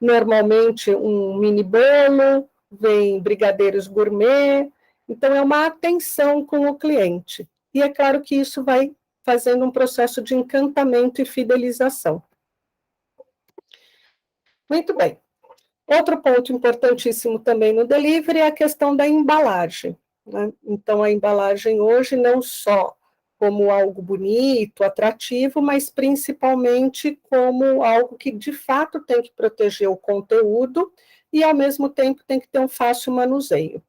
Normalmente um mini bolo, vem brigadeiros gourmet, então é uma atenção com o cliente. E é claro que isso vai fazendo um processo de encantamento e fidelização. Muito bem. Outro ponto importantíssimo também no delivery é a questão da embalagem, né? Então, a embalagem hoje não só como algo bonito, atrativo, mas principalmente como algo que, de fato, tem que proteger o conteúdo e, ao mesmo tempo, tem que ter um fácil manuseio,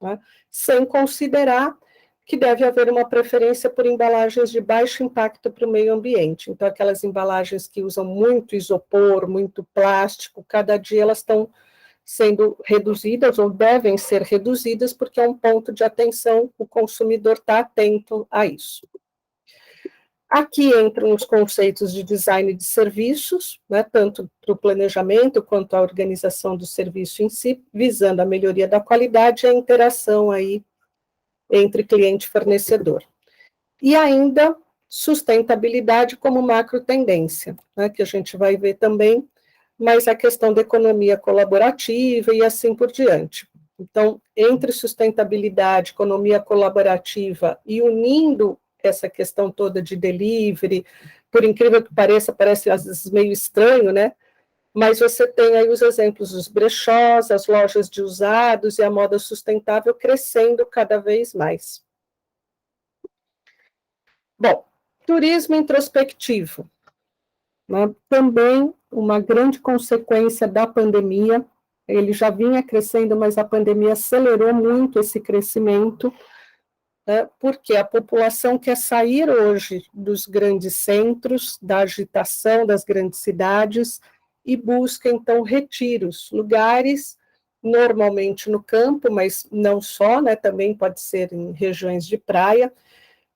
né? Sem considerar que deve haver uma preferência por embalagens de baixo impacto para o meio ambiente. Então, aquelas embalagens que usam muito isopor, muito plástico, cada dia elas estão sendo reduzidas ou devem ser reduzidas, porque é um ponto de atenção, o consumidor está atento a isso. Aqui entram os conceitos de design de serviços, né, tanto para o planejamento quanto a organização do serviço em si, visando a melhoria da qualidade e a interação aí entre cliente e fornecedor. E ainda sustentabilidade como macro tendência, né, que a gente vai ver também, mas a questão da economia colaborativa e assim por diante. Então, entre sustentabilidade, economia colaborativa e unindo essa questão toda de delivery, por incrível que pareça, parece às vezes meio estranho, né? Mas você tem aí os exemplos dos brechós, as lojas de usados e a moda sustentável crescendo cada vez mais. Bom, turismo introspectivo, né? Também uma grande consequência da pandemia. Ele já vinha crescendo, mas a pandemia acelerou muito esse crescimento. né, porque a população quer sair hoje dos grandes centros, da agitação das grandes cidades, e busca, então, retiros, lugares, normalmente no campo, mas não só, né, também pode ser em regiões de praia,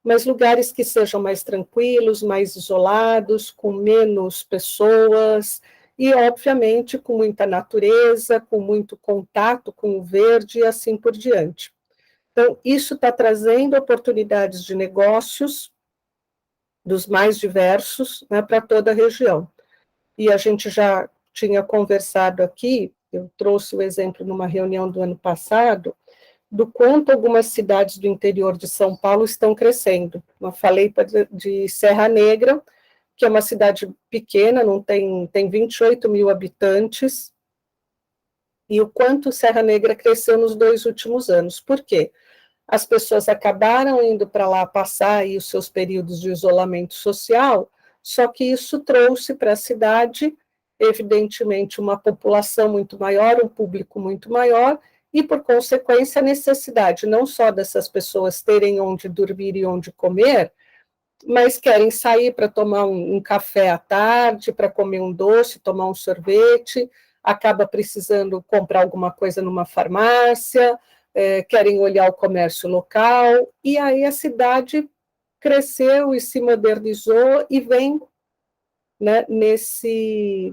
mas lugares que sejam mais tranquilos, mais isolados, com menos pessoas, e, obviamente, com muita natureza, com muito contato com o verde e assim por diante. Então, isso está trazendo oportunidades de negócios dos mais diversos, né, para toda a região. E a gente já tinha conversado aqui, eu trouxe o exemplo numa reunião do ano passado, do quanto algumas cidades do interior de São Paulo estão crescendo. Eu falei de Serra Negra, que é uma cidade pequena, não tem 28 mil habitantes, e o quanto Serra Negra cresceu nos 2 últimos anos. Por quê? As pessoas acabaram indo para lá passar aí os seus períodos de isolamento social, só que isso trouxe para a cidade, evidentemente, uma população muito maior, um público muito maior, e, por consequência, a necessidade não só dessas pessoas terem onde dormir e onde comer, mas querem sair para tomar um café à tarde, para comer um doce, tomar um sorvete, acaba precisando comprar alguma coisa numa farmácia, querem olhar o comércio local, e aí a cidade cresceu e se modernizou e vem, né, nesse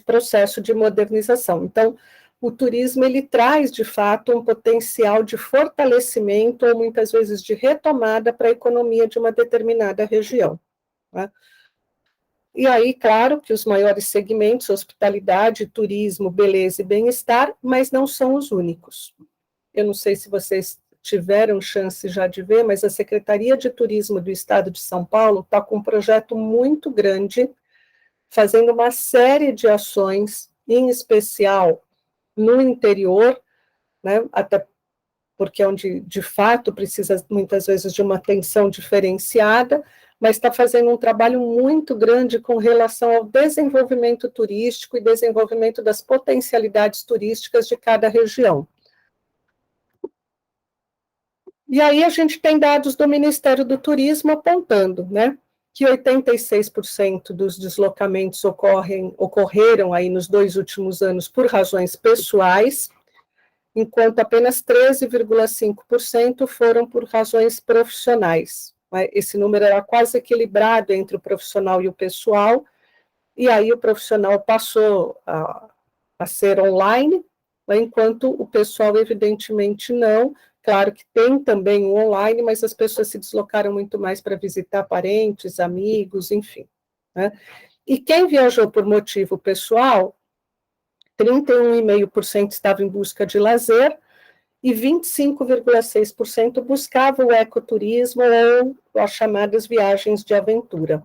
processo de modernização. Então, o turismo, ele traz, de fato, um potencial de fortalecimento ou, muitas vezes, de retomada para a economia de uma determinada região, né? E aí, claro, que os maiores segmentos, hospitalidade, turismo, beleza e bem-estar, mas não são os únicos. Eu não sei se vocês tiveram chance já de ver, mas a Secretaria de Turismo do Estado de São Paulo está com um projeto muito grande, fazendo uma série de ações, em especial no interior, né, até porque é onde, de fato, precisa, muitas vezes, de uma atenção diferenciada, mas está fazendo um trabalho muito grande com relação ao desenvolvimento turístico e desenvolvimento das potencialidades turísticas de cada região. E aí a gente tem dados do Ministério do Turismo apontando, né, que 86% dos deslocamentos ocorreram aí nos 2 últimos anos por razões pessoais, enquanto apenas 13,5% foram por razões profissionais. Esse número era quase equilibrado entre o profissional e o pessoal, e aí o profissional passou a ser online, enquanto o pessoal, evidentemente, não. Claro que tem também o online, mas as pessoas se deslocaram muito mais para visitar parentes, amigos, enfim, né? E quem viajou por motivo pessoal, 31,5% estava em busca de lazer e 25,6% buscava o ecoturismo ou as chamadas viagens de aventura.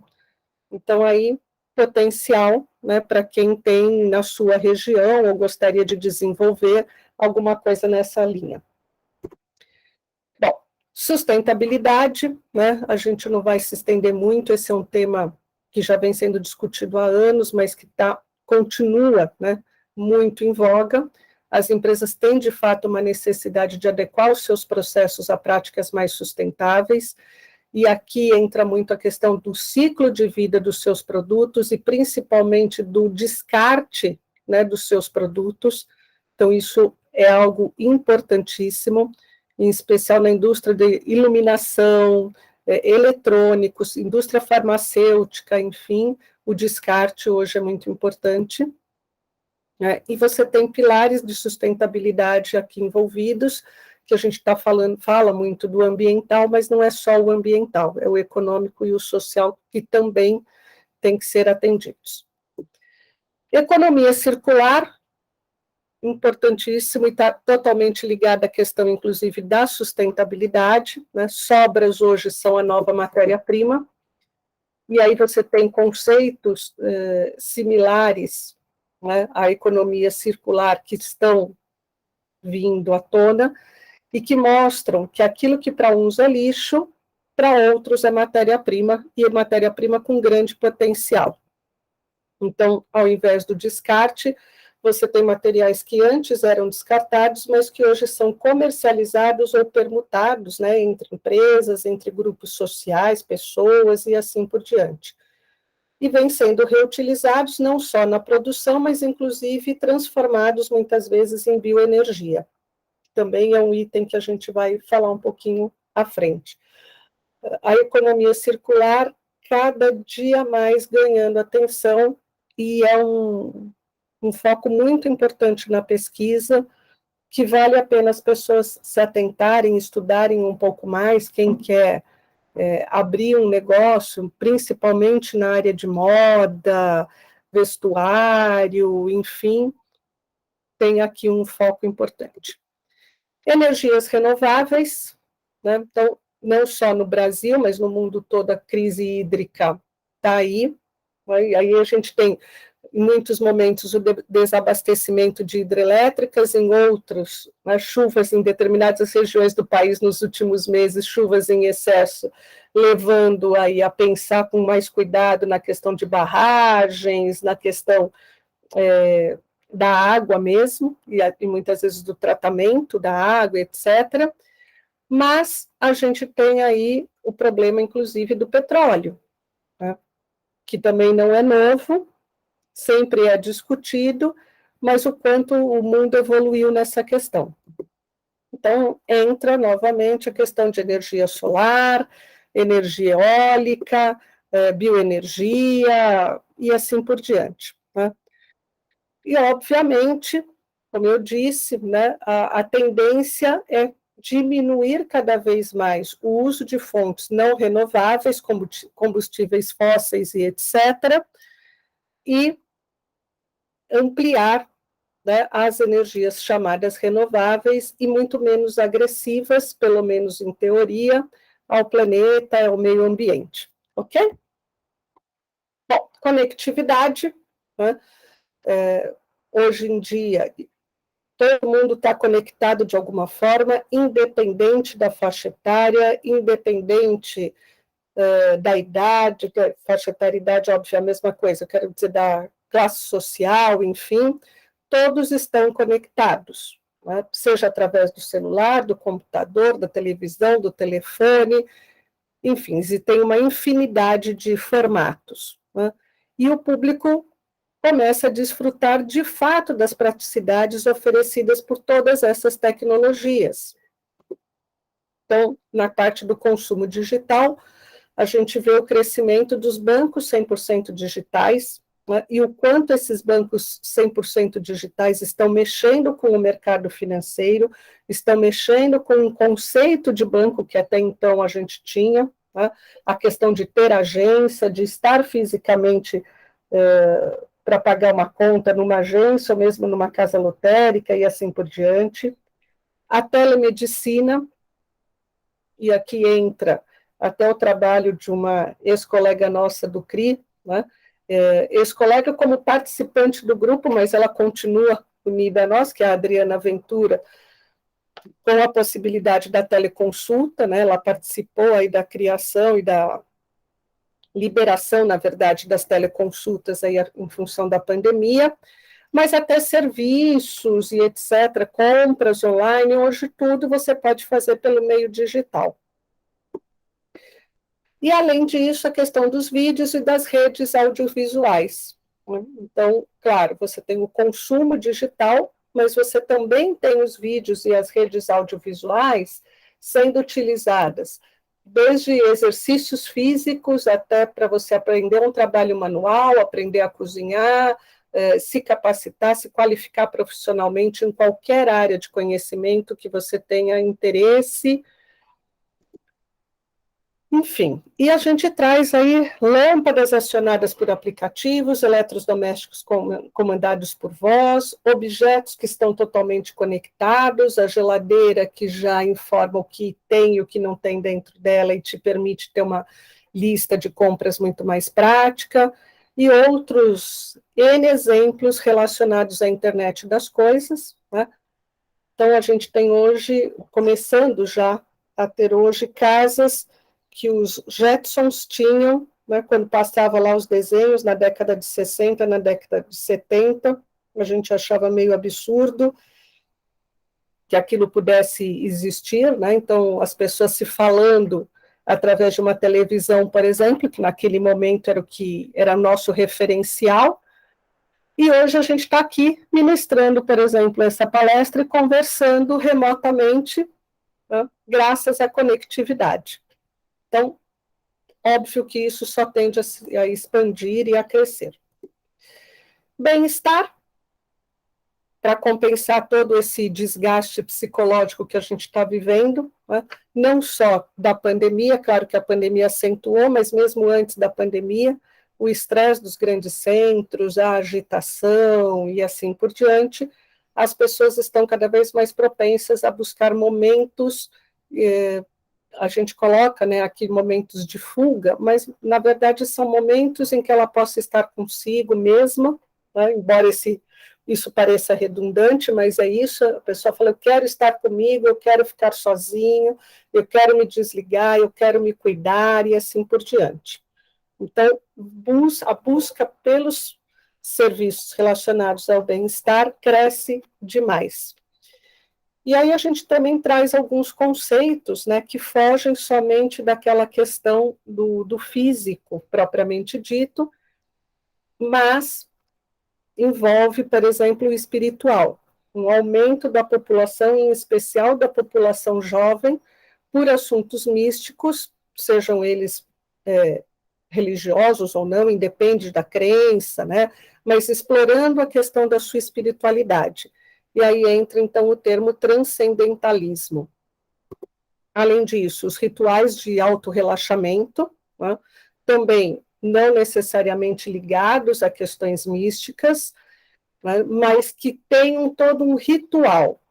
Então, aí, potencial, né, para quem tem na sua região ou gostaria de desenvolver alguma coisa nessa linha. Bom, sustentabilidade, né, a gente não vai se estender muito, esse é um tema que já vem sendo discutido há anos, mas que continua, né, muito em voga. As empresas têm, de fato, uma necessidade de adequar os seus processos a práticas mais sustentáveis, e aqui entra muito a questão do ciclo de vida dos seus produtos e, principalmente, do descarte, né, dos seus produtos. Então, isso é algo importantíssimo, em especial na indústria de iluminação, eletrônicos, indústria farmacêutica, enfim, o descarte hoje é muito importante. E você tem pilares de sustentabilidade aqui envolvidos, que a gente fala muito do ambiental, mas não é só o ambiental, é o econômico e o social que também tem que ser atendidos. Economia circular, importantíssimo, e está totalmente ligada à questão, inclusive, da sustentabilidade, né? Sobras hoje são a nova matéria-prima, e aí você tem conceitos similares, né, à economia circular que estão vindo à tona, e que mostram que aquilo que para uns é lixo, para outros é matéria-prima, e é matéria-prima com grande potencial. Então, ao invés do descarte, você tem materiais que antes eram descartados, mas que hoje são comercializados ou permutados, né, entre empresas, entre grupos sociais, pessoas e assim por diante. E vêm sendo reutilizados não só na produção, mas inclusive transformados muitas vezes em bioenergia. Também é um item que a gente vai falar um pouquinho à frente. A economia circular cada dia mais ganhando atenção e é um foco muito importante na pesquisa, que vale a pena as pessoas se atentarem, estudarem um pouco mais, quem quer abrir um negócio, principalmente na área de moda, vestuário, enfim, tem aqui um foco importante. Energias renováveis, né? Então, não só no Brasil, mas no mundo todo, a crise hídrica está aí. Né? E aí a gente tem, em muitos momentos, o desabastecimento de hidrelétricas, em outros, né, chuvas em determinadas regiões do país nos últimos meses, chuvas em excesso, levando aí a pensar com mais cuidado na questão de barragens, na questão da água mesmo, e muitas vezes do tratamento da água, etc., mas a gente tem aí o problema, inclusive, do petróleo, né, que também não é novo, sempre é discutido, mas o quanto o mundo evoluiu nessa questão. Então, entra novamente a questão de energia solar, energia eólica, bioenergia, e assim por diante, né? E, obviamente, como eu disse, né, a tendência é diminuir cada vez mais o uso de fontes não renováveis, como combustíveis fósseis e etc., e ampliar, né, as energias chamadas renováveis e muito menos agressivas, pelo menos em teoria, ao planeta, ao meio ambiente, ok? Bom, conectividade, né, hoje em dia, todo mundo está conectado de alguma forma, independente da faixa etária, independente da idade, da faixa etária e idade, óbvio, é a mesma coisa, eu quero dizer, da classe social, enfim, todos estão conectados, né? Seja através do celular, do computador, da televisão, do telefone, enfim, e tem uma infinidade de formatos, né? E o público começa a desfrutar de fato das praticidades oferecidas por todas essas tecnologias. Então, na parte do consumo digital, a gente vê o crescimento dos bancos 100% digitais, né, e o quanto esses bancos 100% digitais estão mexendo com o mercado financeiro, estão mexendo com um conceito de banco que até então a gente tinha, né, a questão de ter agência, de estar fisicamente para pagar uma conta numa agência ou mesmo numa casa lotérica e assim por diante. A telemedicina, e aqui entra até o trabalho de uma ex-colega nossa do CRI, né? Ex-colega como participante do grupo, mas ela continua unida a nós, que é a Adriana Ventura, com a possibilidade da teleconsulta, né? Ela participou aí da criação e da liberação, na verdade, das teleconsultas aí em função da pandemia, mas até serviços e etc., compras online, hoje tudo você pode fazer pelo meio digital. E, além disso, a questão dos vídeos e das redes audiovisuais. Então, claro, você tem o consumo digital, mas você também tem os vídeos e as redes audiovisuais sendo utilizadas, desde exercícios físicos até para você aprender um trabalho manual, aprender a cozinhar, se capacitar, se qualificar profissionalmente em qualquer área de conhecimento que você tenha interesse. Enfim, e a gente traz aí lâmpadas acionadas por aplicativos, eletrodomésticos comandados por voz, objetos que estão totalmente conectados, a geladeira que já informa o que tem e o que não tem dentro dela e te permite ter uma lista de compras muito mais prática, e outros N exemplos relacionados à internet das coisas, né? Então, a gente tem hoje, começando já a ter hoje casas que os Jetsons tinham, né, quando passava lá os desenhos na década de 60, na década de 70, a gente achava meio absurdo que aquilo pudesse existir, né? Então, as pessoas se falando através de uma televisão, por exemplo, que naquele momento era o que era nosso referencial, e hoje a gente está aqui ministrando, por exemplo, essa palestra e conversando remotamente, né, graças à conectividade. Então, óbvio que isso só tende a expandir e a crescer. Bem-estar, para compensar todo esse desgaste psicológico que a gente está vivendo, né, não só da pandemia, claro que a pandemia acentuou, mas mesmo antes da pandemia, o estresse dos grandes centros, a agitação e assim por diante, as pessoas estão cada vez mais propensas a buscar momentos, a gente coloca, né, aqui momentos de fuga, mas na verdade são momentos em que ela possa estar consigo mesma, né, embora isso pareça redundante, mas é isso, a pessoa fala, eu quero estar comigo, eu quero ficar sozinho, eu quero me desligar, eu quero me cuidar, e assim por diante. Então, a busca pelos serviços relacionados ao bem-estar cresce demais. E aí a gente também traz alguns conceitos, né, que fogem somente daquela questão do físico, propriamente dito, mas envolve, por exemplo, o espiritual, um aumento da população, em especial da população jovem, por assuntos místicos, sejam eles religiosos ou não, independe da crença, né? Mas explorando a questão da sua espiritualidade. E aí entra, então, o termo transcendentalismo. Além disso, os rituais de autorrelaxamento, né? Também não necessariamente ligados a questões místicas, né? Mas que tenham todo um ritual.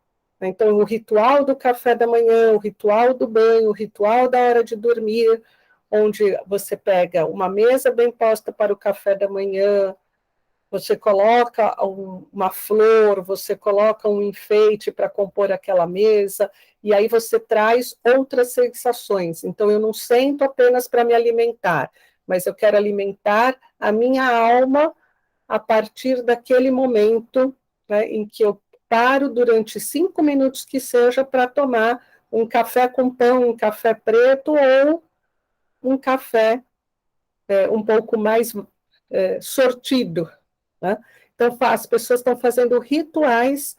Então, o ritual do café da manhã, o ritual do banho, o ritual da hora de dormir, onde você pega uma mesa bem posta para o café da manhã, você coloca uma flor, você coloca um enfeite para compor aquela mesa, e aí você traz outras sensações. Então, eu não sento apenas para me alimentar, mas eu quero alimentar a minha alma a partir daquele momento, né, em que eu paro durante 5 minutos que seja para tomar um café com pão, um café preto ou um café um pouco mais sortido, né? Então, as pessoas estão fazendo rituais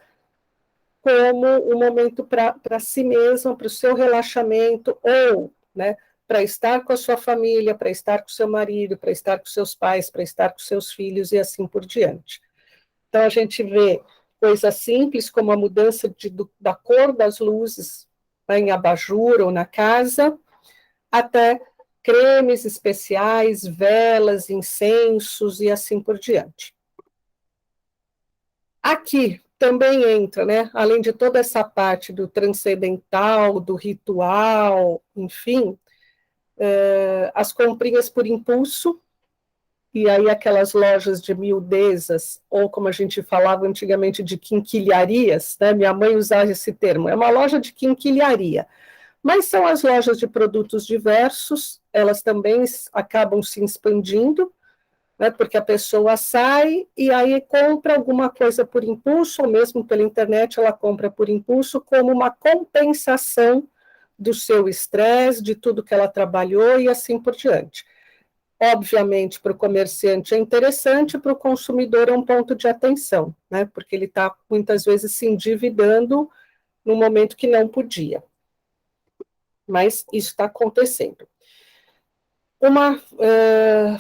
como um momento para si mesma, para o seu relaxamento, ou, né, para estar com a sua família, para estar com o seu marido, para estar com seus pais, para estar com seus filhos e assim por diante. Então, a gente vê coisas simples como a mudança da cor das luzes, né, em abajur ou na casa, até cremes especiais, velas, incensos e assim por diante. Aqui também entra, né, além de toda essa parte do transcendental, do ritual, enfim, as comprinhas por impulso, e aí aquelas lojas de miudezas, ou como a gente falava antigamente de quinquilharias, né, minha mãe usava esse termo, é uma loja de quinquilharia, mas são as lojas de produtos diversos, elas também acabam se expandindo, né, porque a pessoa sai e aí compra alguma coisa por impulso, ou mesmo pela internet ela compra por impulso, como uma compensação do seu estresse, de tudo que ela trabalhou e assim por diante. Obviamente, para o comerciante é interessante, para o consumidor é um ponto de atenção, né, porque ele está muitas vezes se endividando no momento que não podia. Mas isso está acontecendo. Uma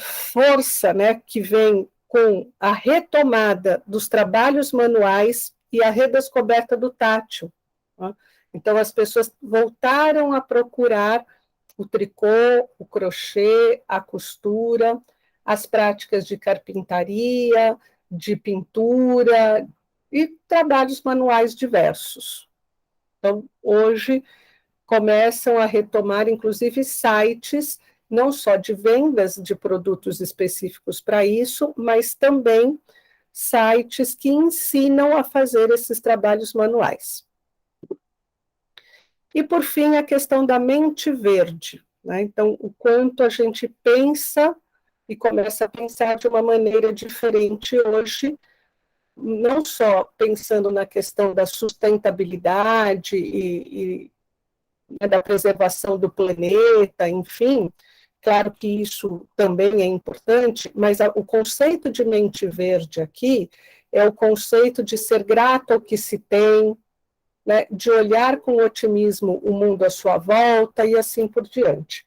força, né, que vem com a retomada dos trabalhos manuais e a redescoberta do tátil, né? Então, as pessoas voltaram a procurar o tricô, o crochê, a costura, as práticas de carpintaria, de pintura e trabalhos manuais diversos. Então, hoje, começam a retomar, inclusive, sites, não só de vendas de produtos específicos para isso, mas também sites que ensinam a fazer esses trabalhos manuais. E, por fim, a questão da mente verde, né? Então, o quanto a gente pensa e começa a pensar de uma maneira diferente hoje, não só pensando na questão da sustentabilidade e da preservação do planeta, enfim, claro que isso também é importante, mas o conceito de mente verde aqui é o conceito de ser grato ao que se tem, né, de olhar com otimismo o mundo à sua volta e assim por diante.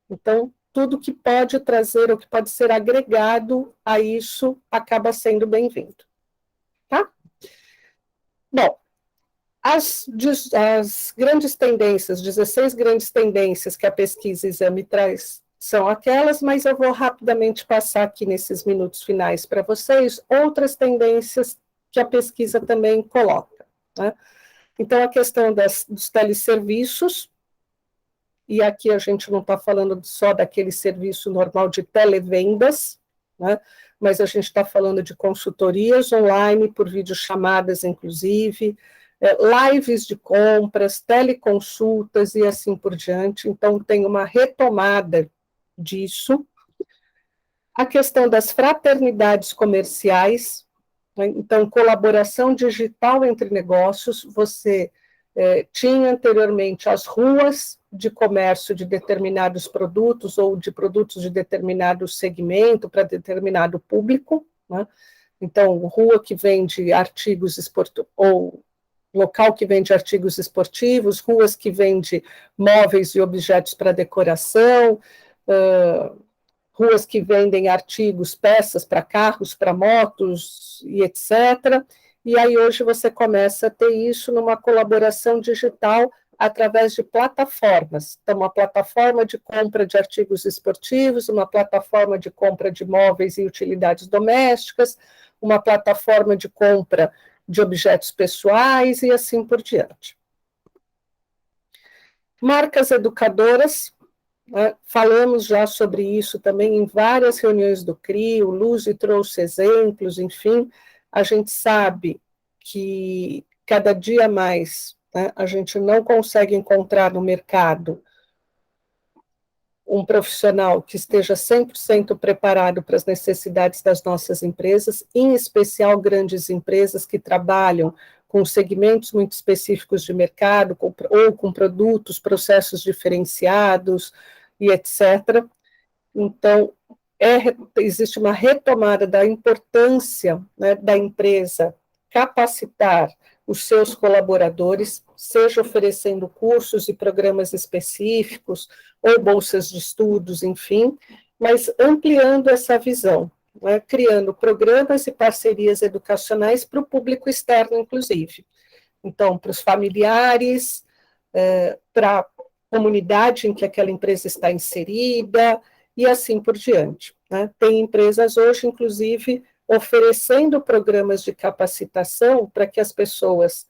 Então, tudo que pode trazer, ou que pode ser agregado a isso, acaba sendo bem-vindo. Tá? Bom, as grandes tendências, 16 grandes tendências que a pesquisa Exame traz, são aquelas, mas eu vou rapidamente passar aqui nesses minutos finais para vocês outras tendências que a pesquisa também coloca, né? Então, a questão dos teleserviços, e aqui a gente não está falando só daquele serviço normal de televendas, né? Mas a gente está falando de consultorias online, por videochamadas, inclusive, lives de compras, teleconsultas e assim por diante. Então, tem uma retomada disso. A questão das fraternidades comerciais, né? Então, colaboração digital entre negócios. Você tinha anteriormente as ruas de comércio de determinados produtos ou de produtos de determinado segmento para determinado público, né? Então, rua que vende artigos esportivos, ou local que vende artigos esportivos, ruas que vende móveis e objetos para decoração, ruas que vendem artigos, peças para carros, para motos e etc. E aí hoje você começa a ter isso numa colaboração digital através de plataformas. Então, uma plataforma de compra de artigos esportivos, uma plataforma de compra de móveis e utilidades domésticas, uma plataforma de compra de objetos pessoais e assim por diante. Marcas educadoras, né? Falamos já sobre isso também em várias reuniões do CRI, o Luzi trouxe exemplos, enfim, a gente sabe que cada dia mais, né, a gente não consegue encontrar no mercado um profissional que esteja 100% preparado para as necessidades das nossas empresas, em especial grandes empresas que trabalham com segmentos muito específicos de mercado, ou com produtos, processos diferenciados e etc. Então, existe uma retomada da importância, né, da empresa capacitar os seus colaboradores, seja oferecendo cursos e programas específicos, ou bolsas de estudos, enfim, mas ampliando essa visão, né, criando programas e parcerias educacionais para o público externo, inclusive. Então, para os familiares, para a comunidade em que aquela empresa está inserida, e assim por diante, né? Tem empresas hoje, inclusive, oferecendo programas de capacitação para que as pessoas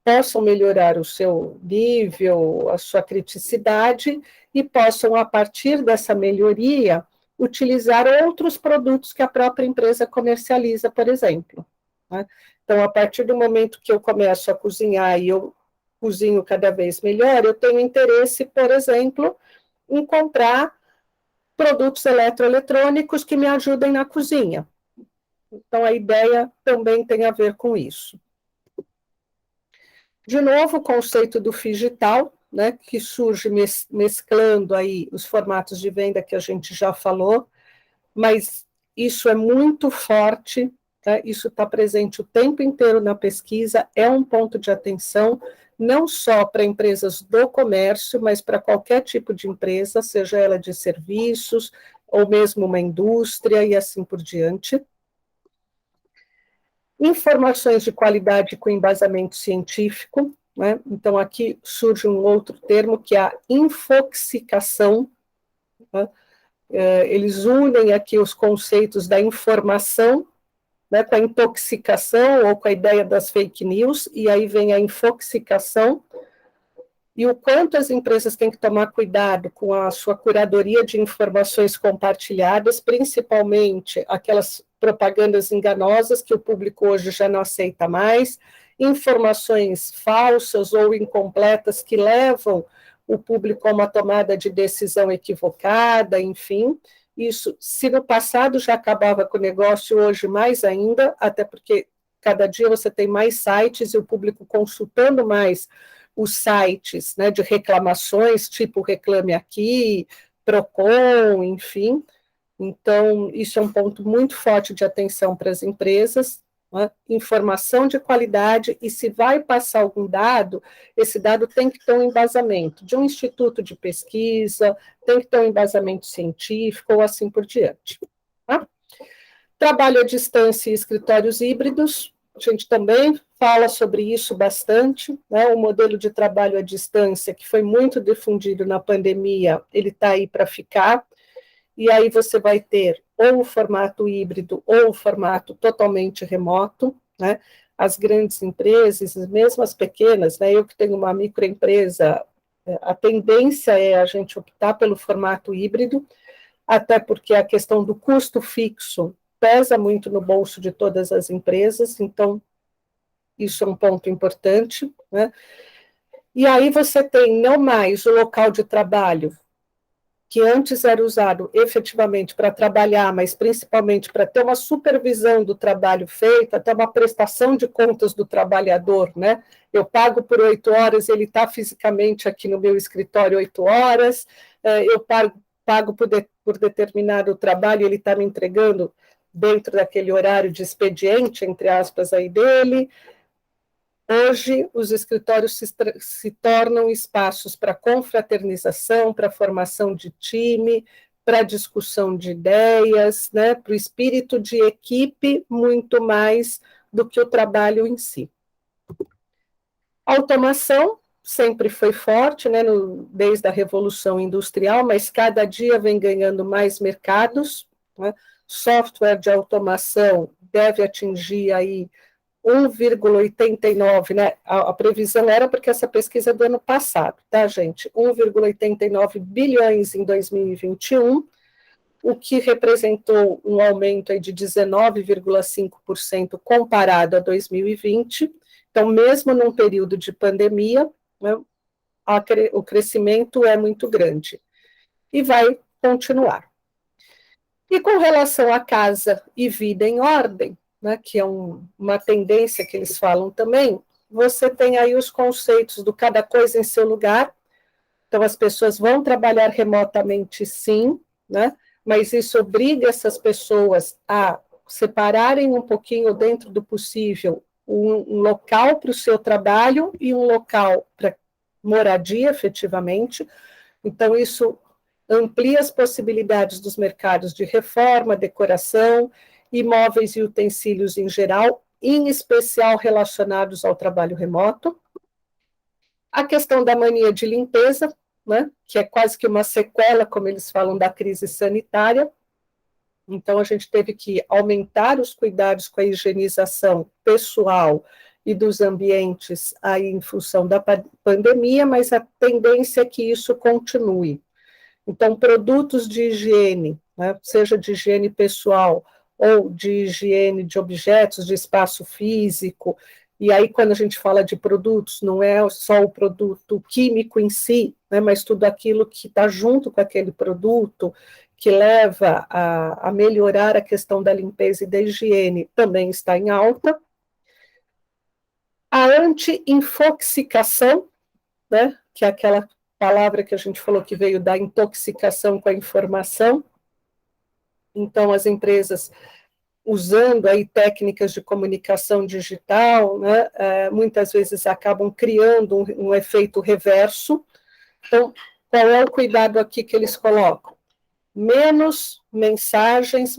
possam melhorar o seu nível, a sua criticidade, e possam, a partir dessa melhoria, utilizar outros produtos que a própria empresa comercializa, por exemplo, né? Então, a partir do momento que eu começo a cozinhar e eu cozinho cada vez melhor, eu tenho interesse, por exemplo, em comprar produtos eletroeletrônicos que me ajudem na cozinha. Então, a ideia também tem a ver com isso. De novo, o conceito do digital, né, que surge mesclando aí os formatos de venda que a gente já falou, mas isso é muito forte, tá? Isso está presente o tempo inteiro na pesquisa, é um ponto de atenção, não só para empresas do comércio, mas para qualquer tipo de empresa, seja ela de serviços, ou mesmo uma indústria, e assim por diante. Informações de qualidade com embasamento científico, né? Então, aqui surge um outro termo, que é a infoxicação, né? Eles unem aqui os conceitos da informação, né, com a intoxicação ou com a ideia das fake news, e aí vem a infoxicação, e o quanto as empresas têm que tomar cuidado com a sua curadoria de informações compartilhadas, principalmente aquelas propagandas enganosas que o público hoje já não aceita mais, informações falsas ou incompletas que levam o público a uma tomada de decisão equivocada, enfim. Isso, se no passado já acabava com o negócio, hoje mais ainda, até porque cada dia você tem mais sites e o público consultando mais os sites, né, de reclamações, tipo Reclame Aqui, Procon, enfim. Então, isso é um ponto muito forte de atenção para as empresas, né? Informação de qualidade, e se vai passar algum dado, esse dado tem que ter um embasamento de um instituto de pesquisa, tem que ter um embasamento científico, ou assim por diante. Tá? Trabalho à distância e escritórios híbridos, a gente também fala sobre isso bastante, né? O modelo de trabalho à distância, que foi muito difundido na pandemia, ele está aí para ficar, e aí você vai ter ou o formato híbrido ou o formato totalmente remoto, né? As grandes empresas, mesmo as pequenas, né? Eu que tenho uma microempresa, a tendência é a gente optar pelo formato híbrido, até porque a questão do custo fixo pesa muito no bolso de todas as empresas, então isso é um ponto importante, né? E aí você tem não mais o local de trabalho, que antes era usado efetivamente para trabalhar, mas principalmente para ter uma supervisão do trabalho feito, até uma prestação de contas do trabalhador, né? Eu pago por 8 horas, ele está fisicamente aqui no meu escritório 8 horas, eu pago por determinado trabalho, ele está me entregando dentro daquele horário de expediente, entre aspas, aí dele. Hoje, os escritórios se tornam espaços para confraternização, para formação de time, para discussão de ideias, né, para o espírito de equipe, muito mais do que o trabalho em si. A automação sempre foi forte, né, desde a Revolução Industrial, mas cada dia vem ganhando mais mercados, né? Software de automação deve atingir aí 1,89, né? A previsão era porque essa pesquisa é do ano passado, tá, gente? 1,89 bilhões em 2021, o que representou um aumento aí de 19,5% comparado a 2020. Então, mesmo num período de pandemia, né, o crescimento é muito grande e vai continuar. E com relação à casa e vida em ordem, né, que é uma tendência que eles falam também, você tem aí os conceitos do cada coisa em seu lugar. Então, as pessoas vão trabalhar remotamente, sim, né, mas isso obriga essas pessoas a separarem um pouquinho, dentro do possível, um local para o seu trabalho e um local para moradia, efetivamente. Então, isso amplia as possibilidades dos mercados de reforma, decoração, imóveis e utensílios em geral, em especial relacionados ao trabalho remoto. A questão da mania de limpeza, né, que é quase que uma sequela, como eles falam, da crise sanitária. Então, a gente teve que aumentar os cuidados com a higienização pessoal e dos ambientes aí em função da pandemia, mas a tendência é que isso continue. Então, produtos de higiene, né, seja de higiene pessoal ou de higiene de objetos, de espaço físico, e aí quando a gente fala de produtos, não é só o produto químico em si, né, mas tudo aquilo que está junto com aquele produto, que leva a melhorar a questão da limpeza e da higiene, também está em alta. A anti-infoxicação, né, que é aquela palavra que a gente falou que veio da intoxicação com a informação. Então, as empresas usando aí técnicas de comunicação digital, né, muitas vezes acabam criando um efeito reverso. Então, qual é o cuidado aqui que eles colocam? Menos mensagens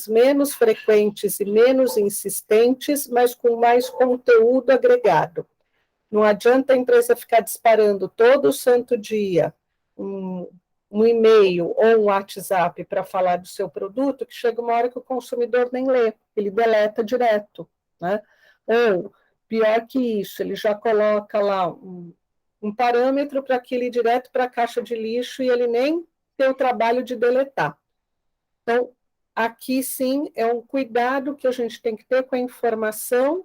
menos frequentes e menos insistentes, mas com mais conteúdo agregado. Não adianta a empresa ficar disparando todo santo dia um e-mail ou um WhatsApp para falar do seu produto, que chega uma hora que o consumidor nem lê, ele deleta direto, né? Ou, pior que isso, ele já coloca lá um parâmetro para aquilo ir direto para a caixa de lixo e ele nem tem o trabalho de deletar. Então, aqui sim é um cuidado que a gente tem que ter com a informação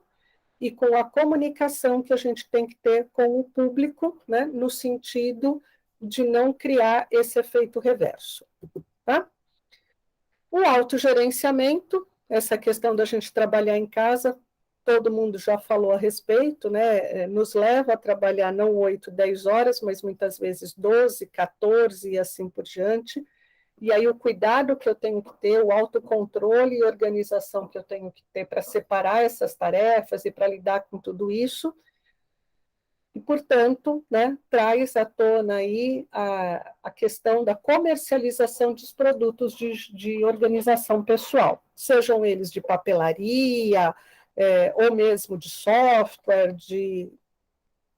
e com a comunicação que a gente tem que ter com o público, né, no sentido de não criar esse efeito reverso. Tá? O autogerenciamento, essa questão da gente trabalhar em casa, todo mundo já falou a respeito, né? Nos leva a trabalhar não 8, 10 horas, mas muitas vezes 12, 14 e assim por diante. E aí o cuidado que eu tenho que ter, o autocontrole e organização que eu tenho que ter para separar essas tarefas e para lidar com tudo isso. E, portanto, né, traz à tona aí a questão da comercialização dos produtos de organização pessoal, sejam eles de papelaria, ou mesmo de software, de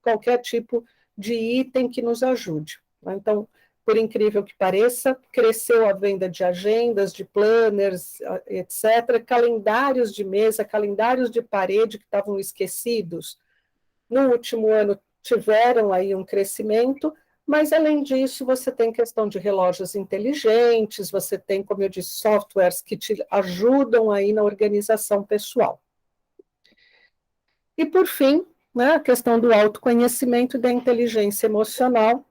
qualquer tipo de item que nos ajude. Então, por incrível que pareça, cresceu a venda de agendas, de planners, etc., calendários de mesa, calendários de parede que estavam esquecidos. No último ano tiveram aí um crescimento, mas, além disso, você tem questão de relógios inteligentes, você tem, como eu disse, softwares que te ajudam aí na organização pessoal. E, por fim, né, a questão do autoconhecimento e da inteligência emocional,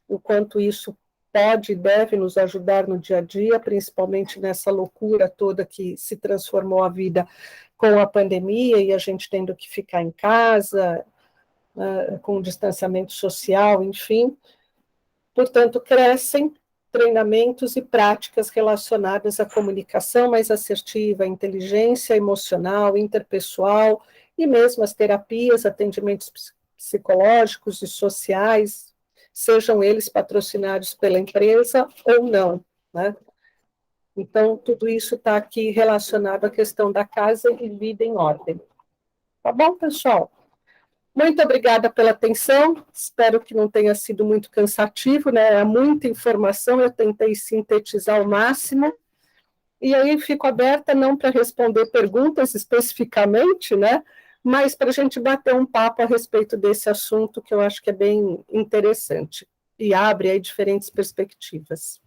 o quanto isso pode e deve nos ajudar no dia a dia, principalmente nessa loucura toda que se transformou a vida com a pandemia e a gente tendo que ficar em casa, com distanciamento social, enfim. Portanto, crescem treinamentos e práticas relacionadas à comunicação mais assertiva, inteligência emocional, interpessoal, e mesmo as terapias, atendimentos psicológicos e sociais, sejam eles patrocinados pela empresa ou não, né? Então, tudo isso está aqui relacionado à questão da casa e vida em ordem. Tá bom, pessoal? Muito obrigada pela atenção, espero que não tenha sido muito cansativo, né? É muita informação, eu tentei sintetizar ao máximo, e aí fico aberta não para responder perguntas especificamente, né? Mas para a gente bater um papo a respeito desse assunto, que eu acho que é bem interessante, e abre aí diferentes perspectivas.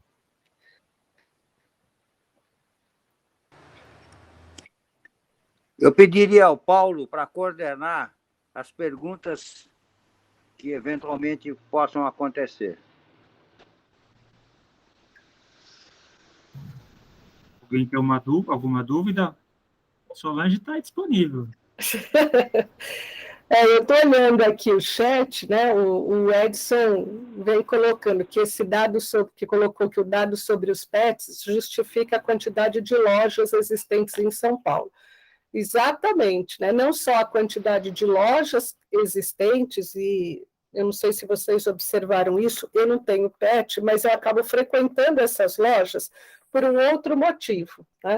Eu pediria ao Paulo para coordenar as perguntas que eventualmente possam acontecer. Alguém tem alguma dúvida? Solange está disponível. Eu estou olhando aqui o chat, né? O Edson vem colocando que esse dado que colocou que o dado sobre os pets justifica a quantidade de lojas existentes em São Paulo. Exatamente, né? Não só a quantidade de lojas existentes, e eu não sei se vocês observaram isso, eu não tenho pet, mas eu acabo frequentando essas lojas por um outro motivo, né?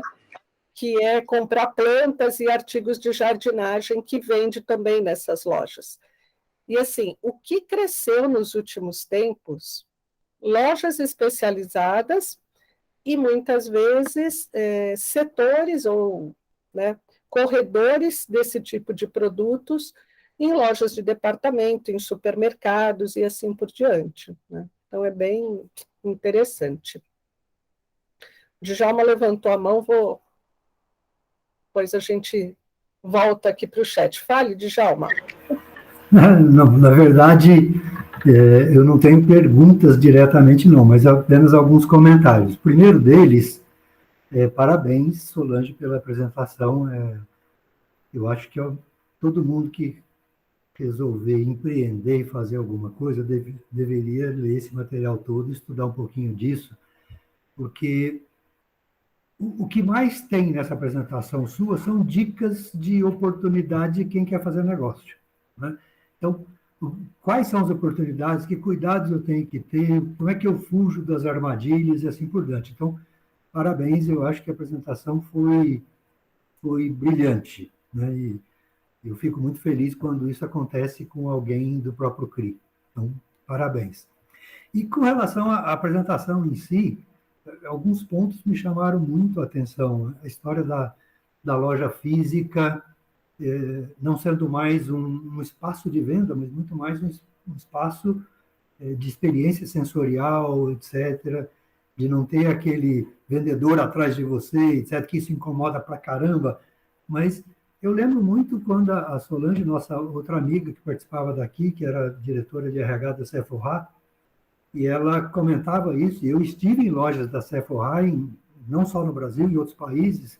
Que é comprar plantas e artigos de jardinagem que vende também nessas lojas. E, assim, o que cresceu nos últimos tempos? Lojas especializadas e, muitas vezes, setores ou, né, corredores desse tipo de produtos em lojas de departamento, em supermercados e assim por diante, né? Então, é bem interessante. Djalma levantou a mão, depois a gente volta aqui para o chat. Fale, Djalma. Não, na verdade, eu não tenho perguntas diretamente, não, mas apenas alguns comentários. O primeiro deles, parabéns, Solange, pela apresentação. Eu acho que todo mundo que resolver empreender e fazer alguma coisa deveria ler esse material todo, estudar um pouquinho disso, porque o que mais tem nessa apresentação sua são dicas de oportunidade de quem quer fazer negócio, né? Então, quais são as oportunidades, que cuidados eu tenho que ter, como é que eu fujo das armadilhas e assim por diante. Então, parabéns, eu acho que a apresentação foi brilhante, né? E eu fico muito feliz quando isso acontece com alguém do próprio CRI. Então, parabéns. E com relação à apresentação em si, alguns pontos me chamaram muito a atenção. A história da loja física, não sendo mais um espaço de venda, mas muito mais um espaço de experiência sensorial, etc., de não ter aquele vendedor atrás de você, etc., que isso incomoda pra caramba. Mas eu lembro muito quando a Solange, nossa outra amiga que participava daqui, que era diretora de RH da Sephora, e ela comentava isso, e eu estive em lojas da Sephora, não só no Brasil, em outros países,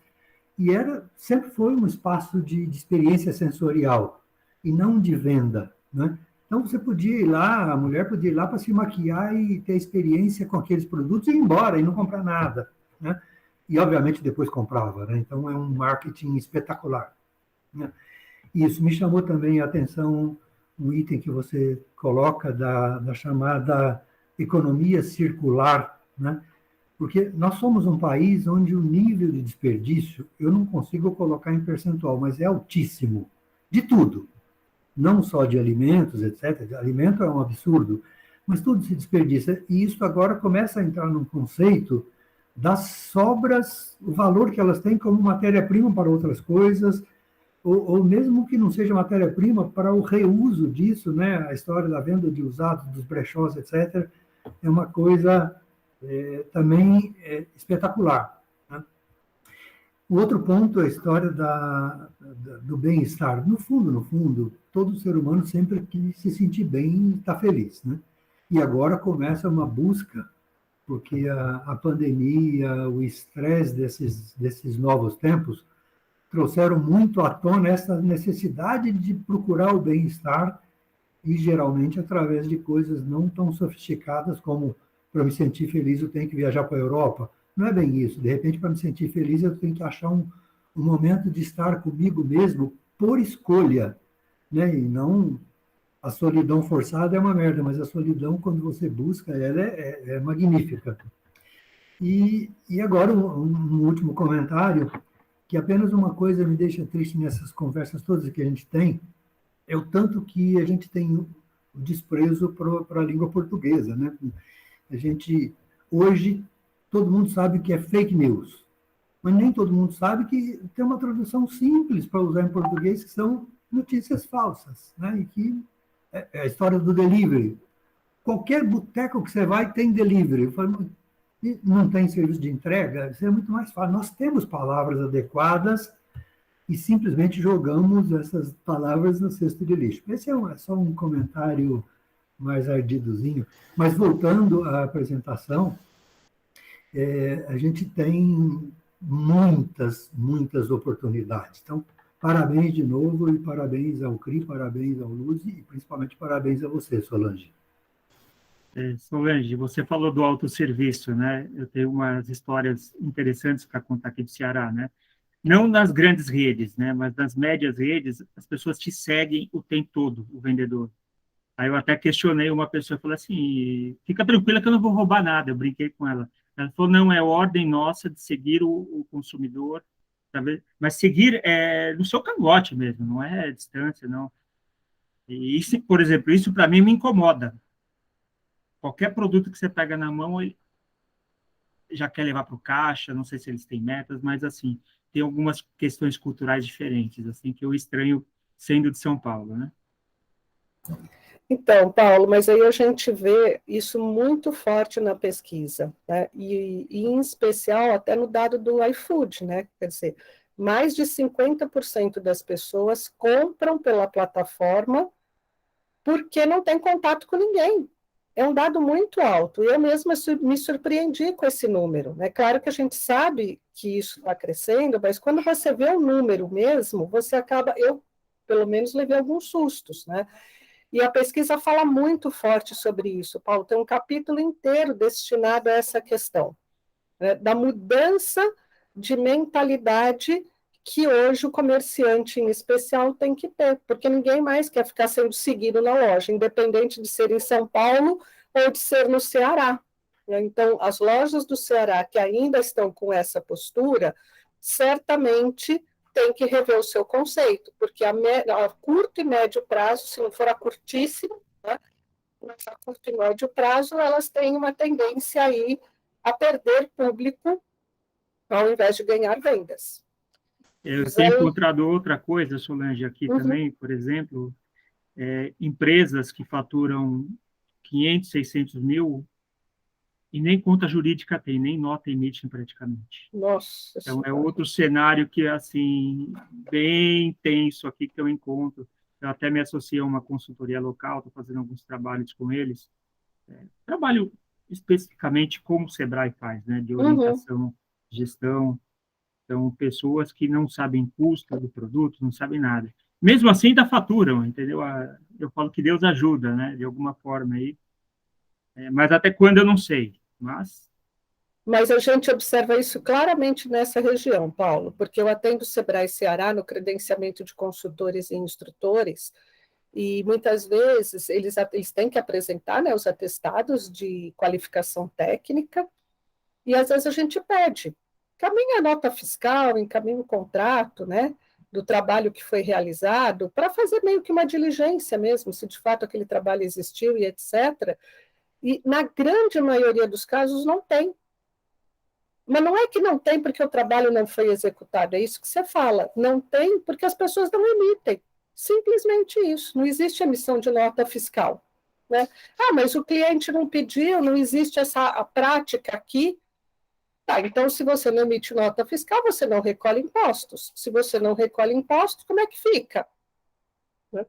e sempre foi um espaço de experiência sensorial, e não de venda, né? Então, você podia ir lá, a mulher podia ir lá para se maquiar e ter experiência com aqueles produtos e ir embora, e não comprar nada, né? E, obviamente, depois comprava, né? Então, é um marketing espetacular, né? E isso me chamou também a atenção, um item que você coloca da chamada economia circular, né? Porque nós somos um país onde o nível de desperdício, eu não consigo colocar em percentual, mas é altíssimo, de tudo. Não só de alimentos, etc. Alimento é um absurdo, mas tudo se desperdiça. E isso agora começa a entrar num conceito das sobras, o valor que elas têm como matéria-prima para outras coisas, ou mesmo que não seja matéria-prima, para o reuso disso, né? A história da venda de usados, dos brechós, etc., é uma coisa também espetacular, né? O outro ponto é a história do bem-estar. No fundo, todo ser humano sempre quis se sentir bem e estar feliz, né? E agora começa uma busca, porque a pandemia, o estresse desses novos tempos, trouxeram muito à tona essa necessidade de procurar o bem-estar, e geralmente através de coisas não tão sofisticadas como, para me sentir feliz, eu tenho que viajar para a Europa. Não é bem isso. De repente, para me sentir feliz, eu tenho que achar um momento de estar comigo mesmo por escolha, né? E não a solidão forçada é uma merda, mas a solidão, quando você busca, ela é magnífica. E agora, um último comentário, que apenas uma coisa me deixa triste nessas conversas todas que a gente tem, é o tanto que a gente tem o desprezo para a língua portuguesa, né? A gente, hoje, todo mundo sabe que é fake news, mas nem todo mundo sabe que tem uma tradução simples para usar em português, que são notícias falsas, né? E que é a história do delivery. Qualquer boteco que você vai tem delivery. Eu falo, não tem serviço de entrega? Isso é muito mais fácil. Nós temos palavras adequadas e simplesmente jogamos essas palavras no cesto de lixo. Esse é só um comentário mais ardidozinho. Mas voltando à apresentação, a gente tem muitas oportunidades. Então, parabéns de novo e parabéns ao CRI, parabéns ao Luz e principalmente parabéns a você, Solange. Solange, você falou do autosserviço, né? Eu tenho umas histórias interessantes para contar aqui do Ceará, né? Não nas grandes redes, né? Mas nas médias redes, as pessoas te seguem o tempo todo, o vendedor. Aí eu até questionei uma pessoa, falou assim, fica tranquila que eu não vou roubar nada, eu brinquei com ela. Ela falou, não, é ordem nossa de seguir o consumidor, sabe? Mas seguir no seu cangote mesmo, não é distância, não. E isso, por exemplo, isso para mim me incomoda. Qualquer produto que você pega na mão, ele já quer levar para o caixa, não sei se eles têm metas, mas assim, tem algumas questões culturais diferentes, assim, que eu estranho sendo de São Paulo, né? Então, Paulo, mas aí a gente vê isso muito forte na pesquisa, né? E em especial até no dado do iFood, né? Quer dizer, mais de 50% das pessoas compram pela plataforma porque não tem contato com ninguém. É um dado muito alto. Eu mesma me surpreendi com esse número. É claro que a gente sabe que isso está crescendo, mas quando você vê o número mesmo, você acaba... Eu, pelo menos, levei alguns sustos, né? E a pesquisa fala muito forte sobre isso, Paulo. Tem um capítulo inteiro destinado a essa questão, né, da mudança de mentalidade que hoje o comerciante, em especial, tem que ter, porque ninguém mais quer ficar sendo seguido na loja, independente de ser em São Paulo ou de ser no Ceará. Então, as lojas do Ceará que ainda estão com essa postura, certamente tem que rever o seu conceito, porque a curto e médio prazo, se não for a curtíssimo, né, mas a curto e médio prazo, elas têm uma tendência aí a perder público ao invés de ganhar vendas. Eu tenho encontrado outra coisa, Solange, aqui também, por exemplo, empresas que faturam 500, 600 mil e nem conta jurídica tem, nem nota emitem praticamente. Nossa. Então, é outro cenário que, assim, bem tenso aqui que eu encontro. Eu até me associei a uma consultoria local, estou fazendo alguns trabalhos com eles. Trabalho especificamente como o Sebrae faz, né, de orientação, gestão. Então, pessoas que não sabem custo do produto, não sabem nada. Mesmo assim, ainda faturam, entendeu? Eu falo que Deus ajuda, né? De alguma forma aí. Mas até quando eu não sei. Mas a gente observa isso claramente nessa região, Paulo, porque eu atendo o Sebrae Ceará no credenciamento de consultores e instrutores, e muitas vezes eles têm que apresentar, né, os atestados de qualificação técnica, e às vezes a gente pede, encaminha a nota fiscal, encaminha o contrato, né, do trabalho que foi realizado, para fazer meio que uma diligência mesmo, se de fato aquele trabalho existiu e etc. E na grande maioria dos casos não tem. Mas não é que não tem porque o trabalho não foi executado, é isso que você fala. Não tem porque as pessoas não emitem. Simplesmente isso. Não existe emissão de nota fiscal. Né? Ah, mas o cliente não pediu, não existe a prática aqui. Tá, então, se você não emite nota fiscal, você não recolhe impostos. Se você não recolhe impostos, como é que fica? Né?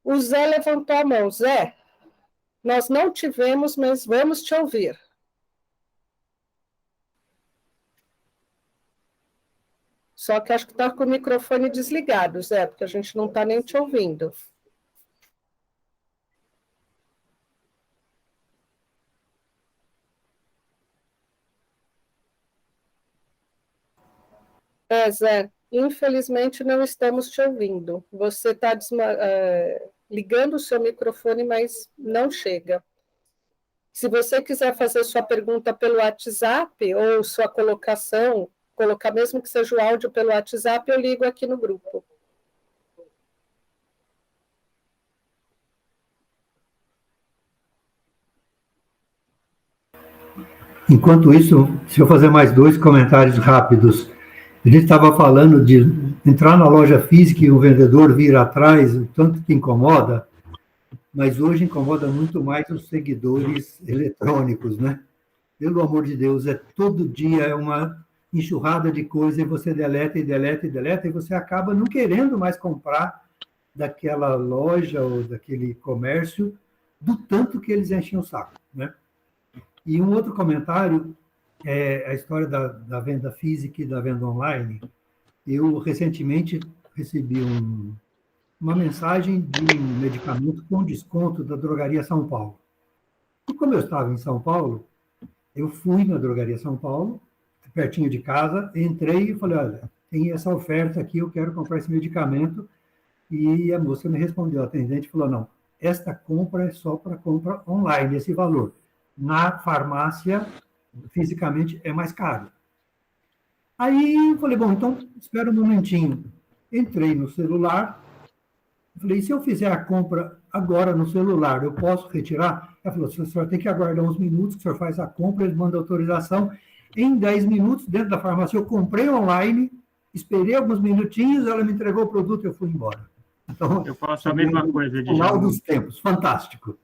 O Zé levantou a mão. Zé, nós não tivemos, mas vamos te ouvir. Só que acho que está com o microfone desligado, Zé, porque a gente não está nem te ouvindo. Zé, infelizmente não estamos te ouvindo. Você está ligando o seu microfone, mas não chega. Se você quiser fazer sua pergunta pelo WhatsApp ou sua colocação, colocar mesmo que seja o áudio pelo WhatsApp, eu ligo aqui no grupo. Enquanto isso, se eu fazer mais 2 comentários rápidos. A gente estava falando de entrar na loja física e o vendedor vir atrás, o tanto que incomoda, mas hoje incomoda muito mais os seguidores eletrônicos, né? Pelo amor de Deus, todo dia é uma enxurrada de coisa e você deleta e deleta e deleta e você acaba não querendo mais comprar daquela loja ou daquele comércio do tanto que eles enchem o saco, né? E um outro comentário é a história da venda física e da venda online. Eu recentemente recebi uma mensagem de um medicamento com desconto da Drogaria São Paulo. E como eu estava em São Paulo, eu fui na Drogaria São Paulo, pertinho de casa, entrei e falei, olha, tem essa oferta aqui, eu quero comprar esse medicamento. E a moça me respondeu, a atendente falou, não, esta compra é só para compra online, esse valor. Na farmácia, fisicamente, é mais caro. Aí eu falei, bom, então espera um momentinho. Entrei no celular, falei, se eu fizer a compra agora no celular, eu posso retirar? Ela falou, o senhor tem que aguardar uns minutos, o senhor faz a compra, ele manda a autorização. Em 10 minutos, dentro da farmácia, eu comprei online, esperei alguns minutinhos, ela me entregou o produto e eu fui embora. Então, eu faço a mesma coisa, Djalma. Final dos tempos, fantástico.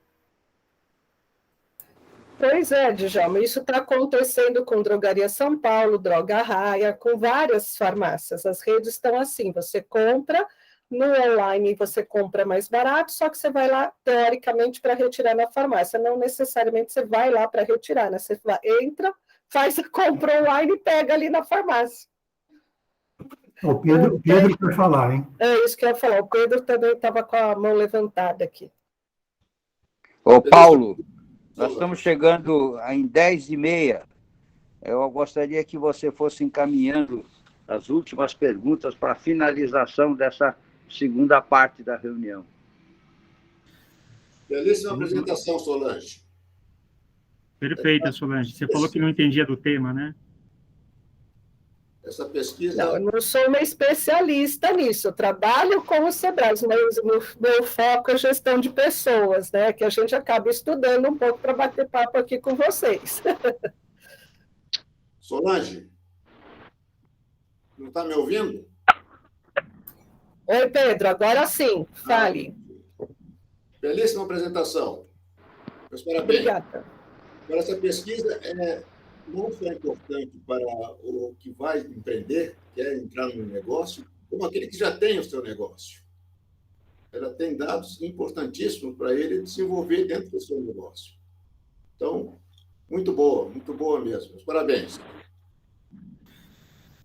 Pois é, Djalma, isso está acontecendo com Drogaria São Paulo, Droga Raia, com várias farmácias. As redes estão assim, você compra, no online você compra mais barato, só que você vai lá, teoricamente, para retirar na farmácia. Não necessariamente você vai lá para retirar, né? Você entra, faz a compra online e pega ali na farmácia. O Pedro quer falar, hein? É isso que eu ia falar. O Pedro também estava com a mão levantada aqui. Ô, Paulo, nós estamos chegando em 10h30. Eu gostaria que você fosse encaminhando as últimas perguntas para a finalização dessa segunda parte da reunião. Belíssima apresentação, Solange. Perfeita, Solange. Você falou que não entendia do tema, né? Essa pesquisa... Não, eu não sou uma especialista nisso, eu trabalho com o Sebrae, mas meu foco é gestão de pessoas, né? Que a gente acaba estudando um pouco para bater papo aqui com vocês. Solange, não está me ouvindo? Oi, Pedro, agora sim, fale. Belíssima apresentação. Meus parabéns. Obrigada. Agora, essa pesquisa não só importante para o que vai empreender, quer entrar no negócio, como aquele que já tem o seu negócio. Ela tem dados importantíssimos para ele desenvolver dentro do seu negócio. Então, muito boa mesmo. Parabéns.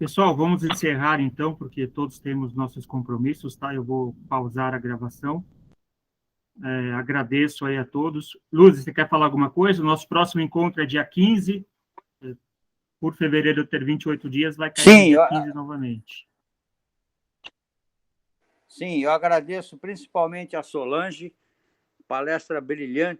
Pessoal, vamos encerrar então, porque todos temos nossos compromissos, tá? Eu vou pausar a gravação. Agradeço aí a todos. Luz, você quer falar alguma coisa? O nosso próximo encontro é dia 15. Por fevereiro ter 28 dias, vai cair no dia 15 novamente. Sim, eu agradeço principalmente a Solange, palestra brilhante.